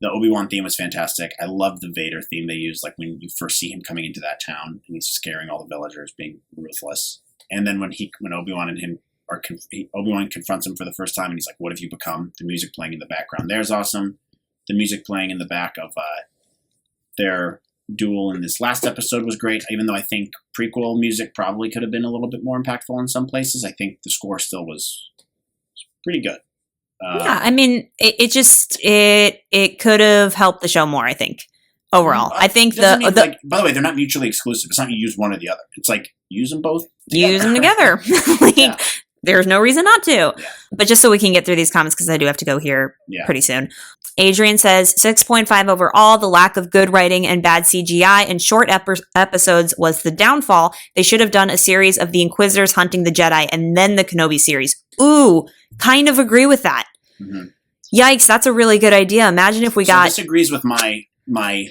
[SPEAKER 2] the Obi-Wan theme was fantastic. I love the Vader theme they used, like when you first see him coming into that town and he's scaring all the villagers, being ruthless. And then when Obi-Wan and him Obi-Wan confronts him for the first time and he's like, "What have you become?" The music playing in the background there's awesome. The music playing in the back of their duel in this last episode was great, even though I think prequel music probably could have been a little bit more impactful in some places. I think the score still was pretty good.
[SPEAKER 1] Yeah, I mean, it could have helped the show more, I think, overall. I think
[SPEAKER 2] by the way, they're not mutually exclusive. It's not you use one or the other. It's like, use them both together.
[SPEAKER 1] Use them together. There's no reason not to.
[SPEAKER 2] Yeah.
[SPEAKER 1] But just so we can get through these comments, because I do have to go here pretty soon. Adrian says 6.5 overall. The lack of good writing and bad CGI and short episodes was the downfall. They should have done a series of the Inquisitors hunting the Jedi and then the Kenobi series. Ooh, kind of agree with that. Mm-hmm. Yikes, that's a really good idea. Imagine if we got...
[SPEAKER 2] This agrees with my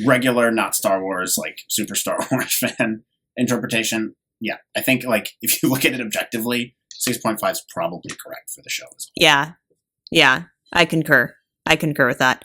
[SPEAKER 2] regular, not Star Wars, like super Star Wars fan interpretation. Yeah, I think like if you look at it objectively, 6.5 is probably correct for the show as
[SPEAKER 1] well. Yeah, I concur with that.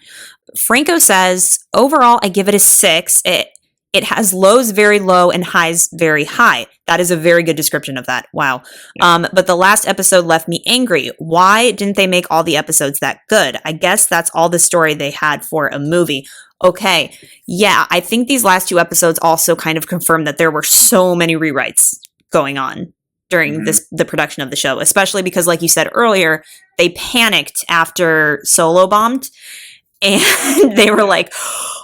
[SPEAKER 1] Franco says, overall, I give it a 6. It has lows very low and highs very high. That is a very good description of that. Wow. Yeah. But the last episode left me angry. Why didn't they make all the episodes that good? I guess that's all the story they had for a movie. Okay. Yeah, I think these last 2 episodes also kind of confirmed that there were so many rewrites going on during the production of the show, especially because, like you said earlier, they panicked after Solo bombed, and they were like,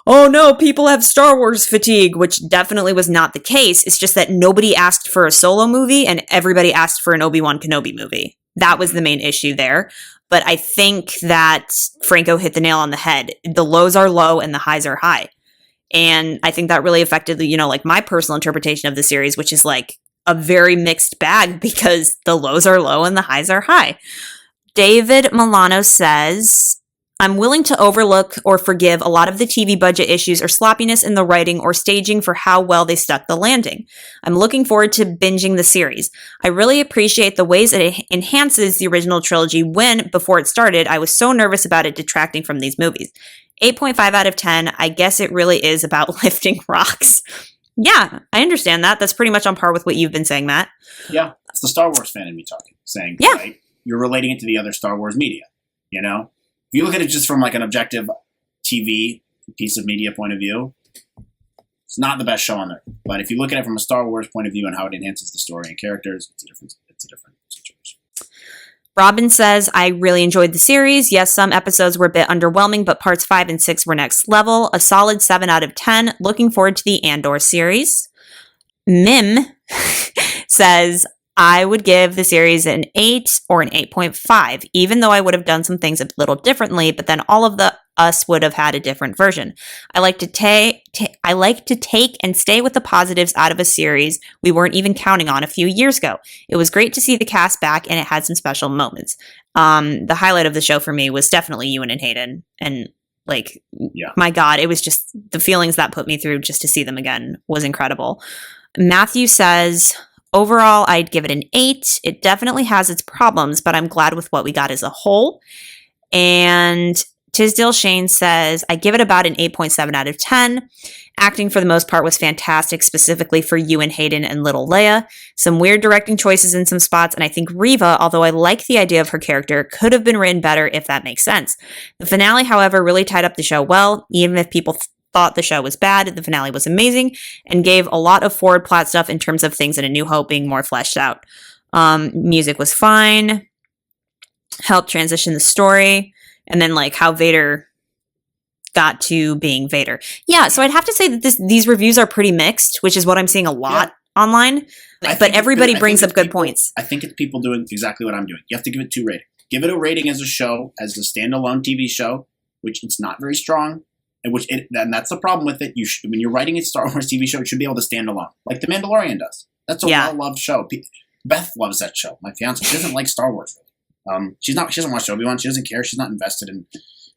[SPEAKER 1] oh no, people have Star Wars fatigue, which definitely was not the case. It's just that nobody asked for a Solo movie and everybody asked for an Obi Wan Kenobi movie. That was the main issue there. But I think that Franco hit the nail on the head. The lows are low and the highs are high. And I think that really affected, like my personal interpretation of the series, which is like a very mixed bag because the lows are low and the highs are high. David Milano says, I'm willing to overlook or forgive a lot of the TV budget issues or sloppiness in the writing or staging for how well they stuck the landing. I'm looking forward to binging the series. I really appreciate the ways it enhances the original trilogy when, before it started, I was so nervous about it detracting from these movies. 8.5 out of 10. I guess it really is about lifting rocks. Yeah, I understand that. That's pretty much on par with what you've been saying, Matt.
[SPEAKER 2] Yeah, it's the Star Wars fan in me talking, saying, yeah, right, you're relating it to the other Star Wars media, If you look at it just from like an objective TV piece of media point of view, it's not the best show on there. But if you look at it from a Star Wars point of view and how it enhances the story and characters, it's a different situation.
[SPEAKER 1] Robin says, I really enjoyed the series. Yes, some episodes were a bit underwhelming, but parts 5 and 6 were next level. A solid 7 out of 10. Looking forward to the Andor series. Mim says, I would give the series an 8 or an 8.5, even though I would have done some things a little differently, but then all of us would have had a different version. I like to take and stay with the positives out of a series we weren't even counting on a few years ago. It was great to see the cast back, and it had some special moments. The highlight of the show for me was definitely Ewan and Hayden, and my God, it was just the feelings that put me through just to see them again was incredible. Matthew says, overall, I'd give it an 8. It definitely has its problems, but I'm glad with what we got as a whole. And Tisdale Shane says, I give it about an 8.7 out of 10. Acting for the most part was fantastic, specifically for Ewan Hayden and Little Leia. Some weird directing choices in some spots, and I think Reva, although I like the idea of her character, could have been written better if that makes sense. The finale, however, really tied up the show well, even if people thought the show was bad. The finale was amazing and gave a lot of forward plot stuff in terms of things in A New Hope being more fleshed out. Music was fine, helped transition the story, and then how Vader got to being Vader. Yeah, so I'd have to say that these reviews are pretty mixed, which is what I'm seeing a lot online. But everybody brings up good points.
[SPEAKER 2] I think it's people doing exactly what I'm doing. You have to give it 2 ratings. Give it a rating as a show, as a standalone TV show, which it's not very strong. And that's the problem with it. When you're writing a Star Wars TV show, it should be able to stand alone, like The Mandalorian does. That's a well-loved show. Beth loves that show. My fiance, she doesn't like Star Wars. She doesn't watch Obi Wan. She doesn't care. She's not invested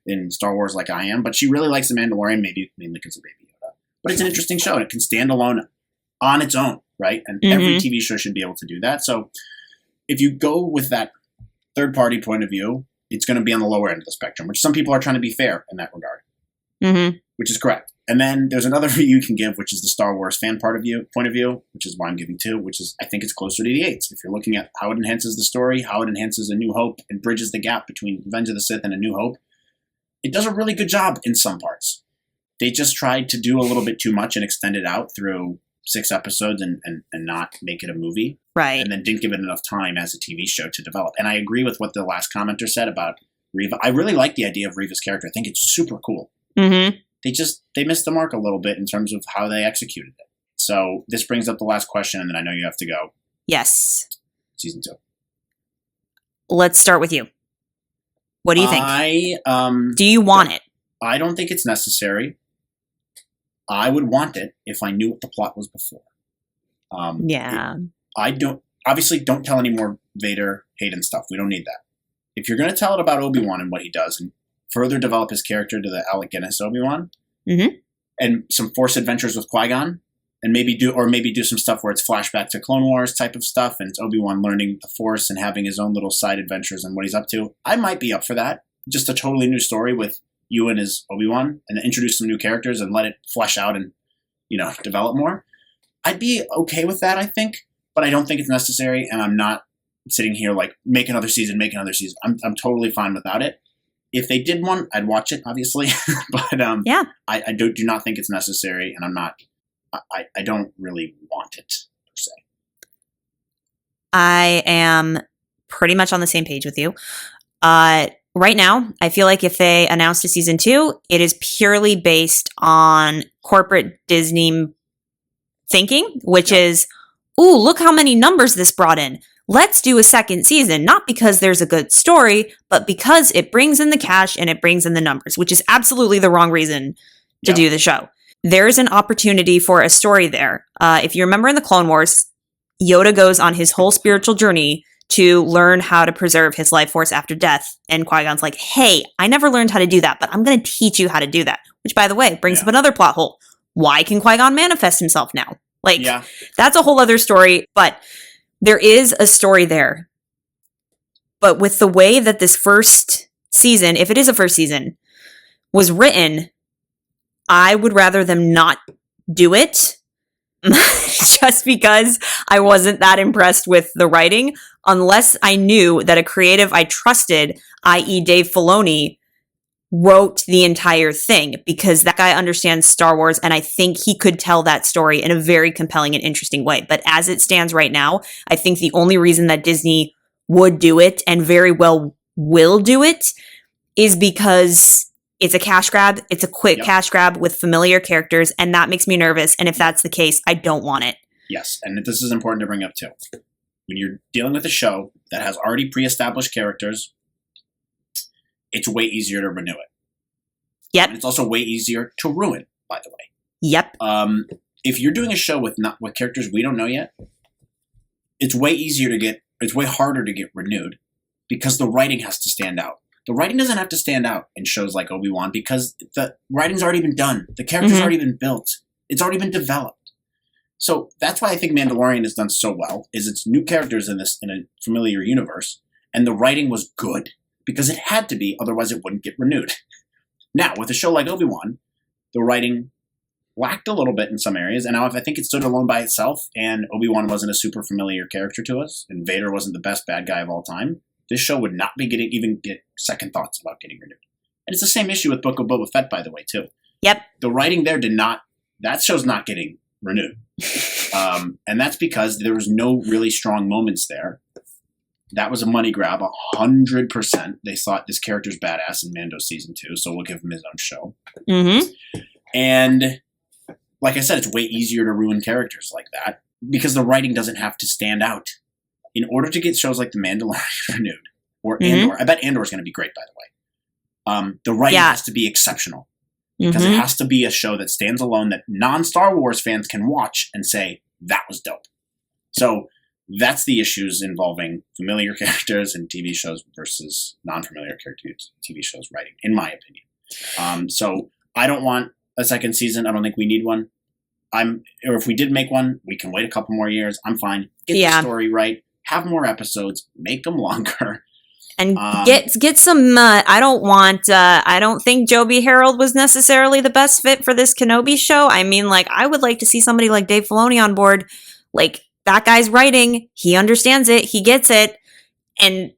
[SPEAKER 2] in Star Wars like I am. But she really likes The Mandalorian, mainly because of Baby Yoda. But it's an interesting show, and it can stand alone on its own, right? And every TV show should be able to do that. So if you go with that third-party point of view, it's going to be on the lower end of the spectrum, which some people are trying to be fair in that regard. Which is correct. And then there's another view you can give, which is the Star Wars fan point of view, which is why I'm giving 2, which is I think it's closer to the 8s. If you're looking at how it enhances the story, how it enhances A New Hope, and bridges the gap between Revenge of the Sith and A New Hope, it does a really good job in some parts. They just tried to do a little bit too much and extend it out through 6 episodes and not make it a movie.
[SPEAKER 1] Right.
[SPEAKER 2] And then didn't give it enough time as a TV show to develop. And I agree with what the last commenter said about Reva. I really like the idea of Reva's character. I think it's super cool. They missed the mark a little bit in terms of how they executed it. So this brings up the last question, and then I know you have to go.
[SPEAKER 1] Yes.
[SPEAKER 2] Season 2.
[SPEAKER 1] let's start with you. What do you think? Do you want it?
[SPEAKER 2] I don't think it's necessary. I would want it if I knew what the plot was before. Obviously don't tell any more Vader, Hayden stuff. We don't need that. If you're going to tell it about Obi-Wan and what he does and further develop his character to the Alec Guinness Obi-Wan and some Force adventures with Qui-Gon and maybe do some stuff where it's flashback to Clone Wars type of stuff and it's Obi-Wan learning the Force and having his own little side adventures and what he's up to, I might be up for that. Just a totally new story with Ewan as Obi-Wan and introduce some new characters and let it flesh out and, develop more. I'd be okay with that, I think, but I don't think it's necessary, and I'm not sitting here like, make another season. I'm totally fine without it. If they did one, I'd watch it, obviously, but I do not think it's necessary, and I don't really want it, per se.
[SPEAKER 1] I am pretty much on the same page with you. Right now, I feel like if they announced a season 2, it is purely based on corporate Disney thinking, which is, ooh, look how many numbers this brought in. Let's do a second season, not because there's a good story, but because it brings in the cash and it brings in the numbers, which is absolutely the wrong reason to do the show. There's an opportunity for a story there. If you remember in the Clone Wars, Yoda goes on his whole spiritual journey to learn how to preserve his life force after death. And Qui-Gon's like, hey, I never learned how to do that, but I'm going to teach you how to do that. Which, by the way, brings up another plot hole. Why can Qui-Gon manifest himself now? That's a whole other story, but there is a story there. But with the way that this first season, if it is a first season, was written, I would rather them not do it. Just because I wasn't that impressed with the writing, unless I knew that a creative I trusted, i.e. Dave Filoni, wrote the entire thing, because that guy understands Star Wars, and I think he could tell that story in a very compelling and interesting way. But as it stands right now, I think the only reason that Disney would do it, and very well will do it, is because it's a cash grab. It's a quick cash grab with familiar characters, and that makes me nervous. And if that's the case, I don't want it.
[SPEAKER 2] Yes, and this is important to bring up too. When you're dealing with a show that has already pre-established characters, it's way easier to renew it.
[SPEAKER 1] Yep.
[SPEAKER 2] And it's also way easier to ruin, by the way.
[SPEAKER 1] Yep.
[SPEAKER 2] If you're doing a show with characters we don't know yet, it's way harder to get renewed because the writing has to stand out. The writing doesn't have to stand out in shows like Obi-Wan because the writing's already been done. The character's already been built. It's already been developed. So that's why I think Mandalorian has done so well, is it's new characters in a familiar universe, and the writing was good because it had to be, otherwise it wouldn't get renewed. Now, with a show like Obi-Wan, the writing lacked a little bit in some areas, and now I think it stood alone by itself, and Obi-Wan wasn't a super familiar character to us, and Vader wasn't the best bad guy of all time, this show would not be get second thoughts about getting renewed. And it's the same issue with Book of Boba Fett, by the way, too.
[SPEAKER 1] Yep.
[SPEAKER 2] The writing there that show's not getting renewed. And that's because there was no really strong moments there. That was a money grab, 100%. They thought this character's badass in Mando Season 2, so we'll give him his own show. And like I said, it's way easier to ruin characters like that because the writing doesn't have to stand out. In order to get shows like The Mandalorian renewed, or Andor, I bet Andor is going to be great, by the way. The writing has to be exceptional because it has to be a show that stands alone that non-Star Wars fans can watch and say, that was dope. So that's the issues involving familiar characters in TV shows versus non-familiar characters in TV shows writing, in my opinion. So I don't want a second season. I don't think we need one. Or if we did make one, we can wait a couple more years. I'm fine. Get the story right. Have more episodes. Make them longer.
[SPEAKER 1] And get some. I don't think Joby Harold was necessarily the best fit for this Kenobi show. I mean, I would like to see somebody like Dave Filoni on board. That guy's writing. He understands it. He gets it. And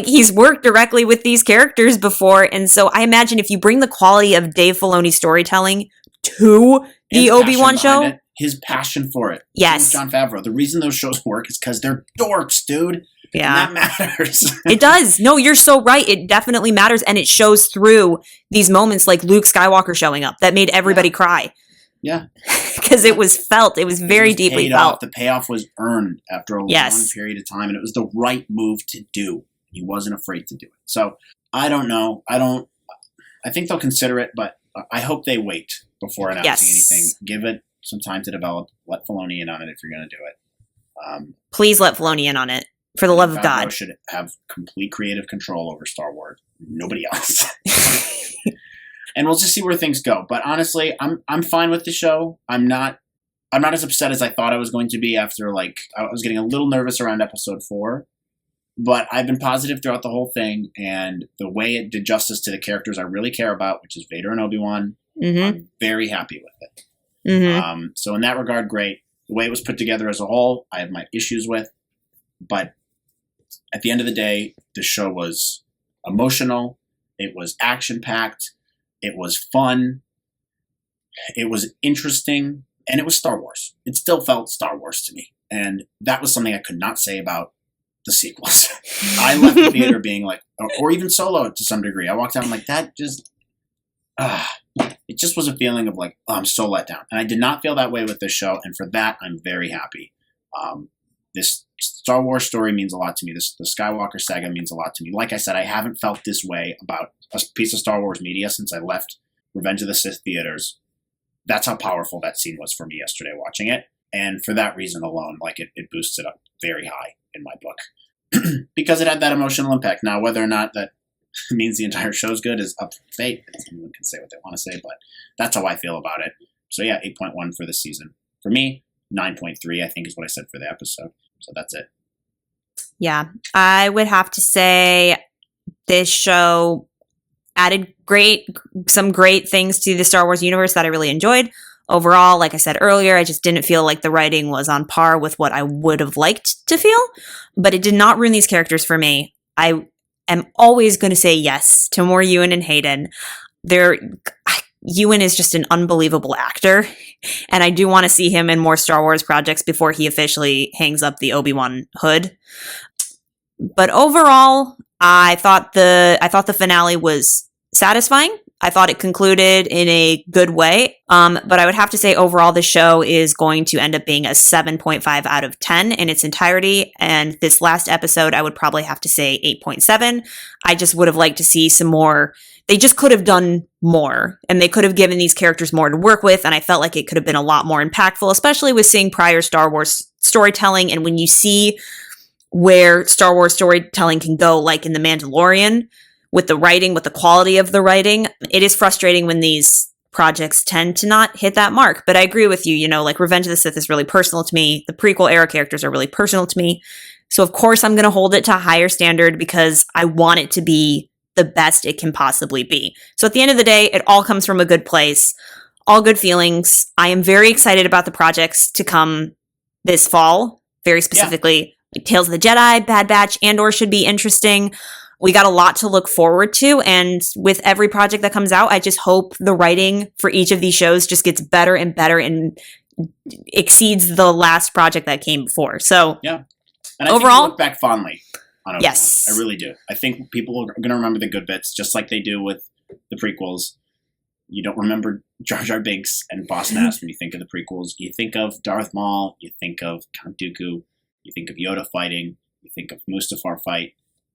[SPEAKER 1] he's worked directly with these characters before. And so I imagine if you bring the quality of Dave Filoni's storytelling to the Obi-Wan show,
[SPEAKER 2] his passion for it.
[SPEAKER 1] Yes.
[SPEAKER 2] John Favreau. The reason those shows work is because they're dorks, dude.
[SPEAKER 1] Yeah.
[SPEAKER 2] And that matters.
[SPEAKER 1] It does. No, you're so right. It definitely matters. And it shows through these moments like Luke Skywalker showing up that made everybody cry.
[SPEAKER 2] Yeah.
[SPEAKER 1] Because it was felt. It was very deeply felt.
[SPEAKER 2] The payoff was earned after a long period of time, and it was the right move to do. He wasn't afraid to do it. So I don't know. I think they'll consider it, but I hope they wait before announcing anything. Give it some time to develop. Let Filoni in on it if you're going to do it.
[SPEAKER 1] Please let Filoni in on it, for the love of God.
[SPEAKER 2] Favreau should have complete creative control over Star Wars. Nobody else. And we'll just see where things go. But honestly, I'm fine with the show. I'm not as upset as I thought I was going to be after, like, I was getting a little nervous around episode 4. But I've been positive throughout the whole thing, and the way it did justice to the characters I really care about, which is Vader and Obi-Wan, I'm very happy with it. So in that regard, great. The way it was put together as a whole, I have my issues with. But at the end of the day, the show was emotional. It was action-packed. It was fun. It was interesting. And it was Star Wars. It still felt Star Wars to me. And that was something I could not say about the sequels. I left the theater being like, or even Solo to some degree. I walked out and like, that just, it just was a feeling of like, oh, I'm so let down. And I did not feel that way with this show. And for that, I'm very happy. This Star Wars story means a lot to me. The Skywalker saga means a lot to me. Like I said, I haven't felt this way about a piece of Star Wars media since I left Revenge of the Sith theaters. That's how powerful that scene was for me yesterday watching it. And for that reason alone, like it boosts it up very high in my book. Because it had that emotional impact. Now, whether or not that means the entire show's good is up for debate. Anyone can say what they want to say, but that's how I feel about it. So yeah, 8.1 for the season. For me, 9.3, I think is what I said for the episode. So that's it.
[SPEAKER 1] Yeah, I would have to say this show added some great things to the Star Wars universe that I really enjoyed. Overall, like I said earlier, I just didn't feel like the writing was on par with what I would have liked to feel, but it did not ruin these characters for me. I am always going to say yes to more Ewan and Hayden. Ewan is just an unbelievable actor, and I do want to see him in more Star Wars projects before he officially hangs up the Obi-Wan hood. But overall, I thought the finale was satisfying. I thought it concluded in a good way. But I would have to say overall, the show is going to end up being a 7.5 out of 10 in its entirety. And this last episode, I would probably have to say 8.7. I just would have liked to see some more. They just could have done more, and they could have given these characters more to work with. And I felt like it could have been a lot more impactful, especially with seeing prior Star Wars storytelling. And when you see where Star Wars storytelling can go, like in The Mandalorian, with the writing, with the quality of the writing, it is frustrating when these projects tend to not hit that mark. But I agree with you, like Revenge of the Sith is really personal to me. The prequel era characters are really personal to me. So of course I'm going to hold it to a higher standard because I want it to be the best it can possibly be. So at the end of the day, it all comes from a good place, all good feelings. I am very excited about the projects to come this fall, very specifically. Like Tales of the Jedi, Bad Batch, Andor should be interesting. We got a lot to look forward to, and with every project that comes out, I just hope the writing for each of these shows just gets better and better and exceeds the last project that came before. So,
[SPEAKER 2] yeah, and I
[SPEAKER 1] overall,
[SPEAKER 2] think I look back fondly on Obi-Wan.
[SPEAKER 1] Yes,
[SPEAKER 2] I really do. I think people are going to remember the good bits, just like they do with the prequels. You don't remember Jar Jar Binks and Boss Nass when you think of the prequels. You think of Darth Maul, you think of Count Dooku, you think of Yoda fighting, you think of Mustafar fight.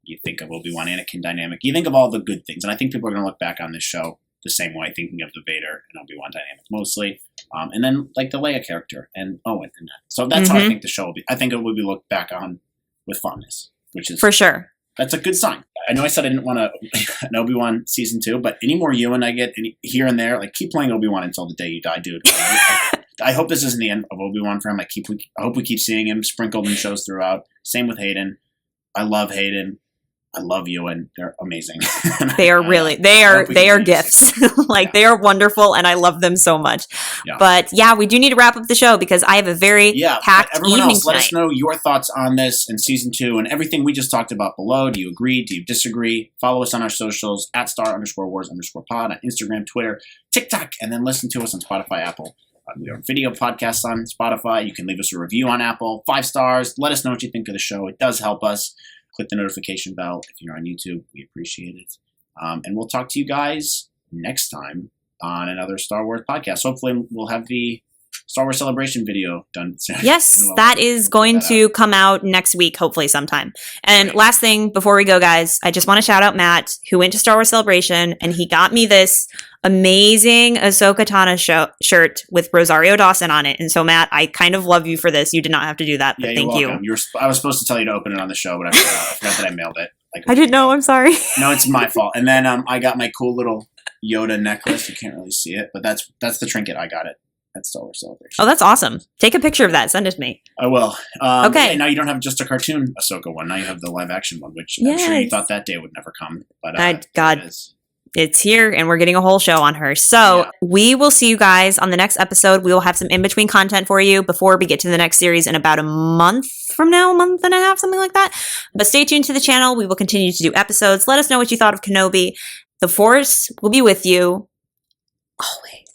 [SPEAKER 2] You think of Obi-Wan Anakin dynamic. You think of all the good things. And I think people are going to look back on this show the same way, thinking of the Vader and Obi-Wan dynamic mostly. And then like the Leia character and Owen. And so that's how I think the show will be. I think it will be looked back on with fondness, which is...
[SPEAKER 1] For sure.
[SPEAKER 2] That's a good sign. I know I said I didn't want an Obi-Wan season 2, but any more Ewan I get here and there, like keep playing Obi-Wan until the day you die, dude. I hope this isn't the end of Obi-Wan for him. I hope we keep seeing him sprinkled in shows throughout. Same with Hayden. I love Hayden. I love you, and they're amazing.
[SPEAKER 1] They are really, they are gifts. They are wonderful, and I love them so much. Yeah. But yeah, we do need to wrap up the show because I have a very packed
[SPEAKER 2] everyone
[SPEAKER 1] evening
[SPEAKER 2] else,
[SPEAKER 1] tonight.
[SPEAKER 2] Let us know your thoughts on this in season 2 and everything we just talked about below. Do you agree? Do you disagree? Follow us on our socials at @star_wars_pod on Instagram, Twitter, TikTok, and then listen to us on Spotify, Apple. We have video podcasts on Spotify. You can leave us a review on Apple, 5 stars. Let us know what you think of the show. It does help us. Click the notification bell if you're on YouTube. We appreciate it. And we'll talk to you guys next time on another Star Wars podcast. Hopefully, we'll have the Star Wars Celebration video done soon.
[SPEAKER 1] Yes, that is going to come out next week, hopefully sometime. And last thing before we go, guys, I just want to shout out Matt, who went to Star Wars Celebration, and he got me this amazing Ahsoka Tano shirt with Rosario Dawson on it. And so, Matt, I kind of love you for this. You did not have to do that, but thank you.
[SPEAKER 2] I was supposed to tell you to open it on the show, but I forgot that I mailed it.
[SPEAKER 1] I didn't know. I'm sorry.
[SPEAKER 2] No, it's my fault. And then I got my cool little Yoda necklace. You can't really see it, but that's the trinket I got it at Star Wars Celebration.
[SPEAKER 1] Oh, that's awesome. Take a picture of that. Send it to me.
[SPEAKER 2] I will.
[SPEAKER 1] Okay.
[SPEAKER 2] Now you don't have just a cartoon Ahsoka one. Now you have the live action one, which I'm sure you thought that day would never come. But
[SPEAKER 1] God, it's here, and we're getting a whole show on her. So we will see you guys on the next episode. We will have some in-between content for you before we get to the next series in about a month from now, a month and a half, something like that. But stay tuned to the channel. We will continue to do episodes. Let us know what you thought of Kenobi. The Force will be with you always.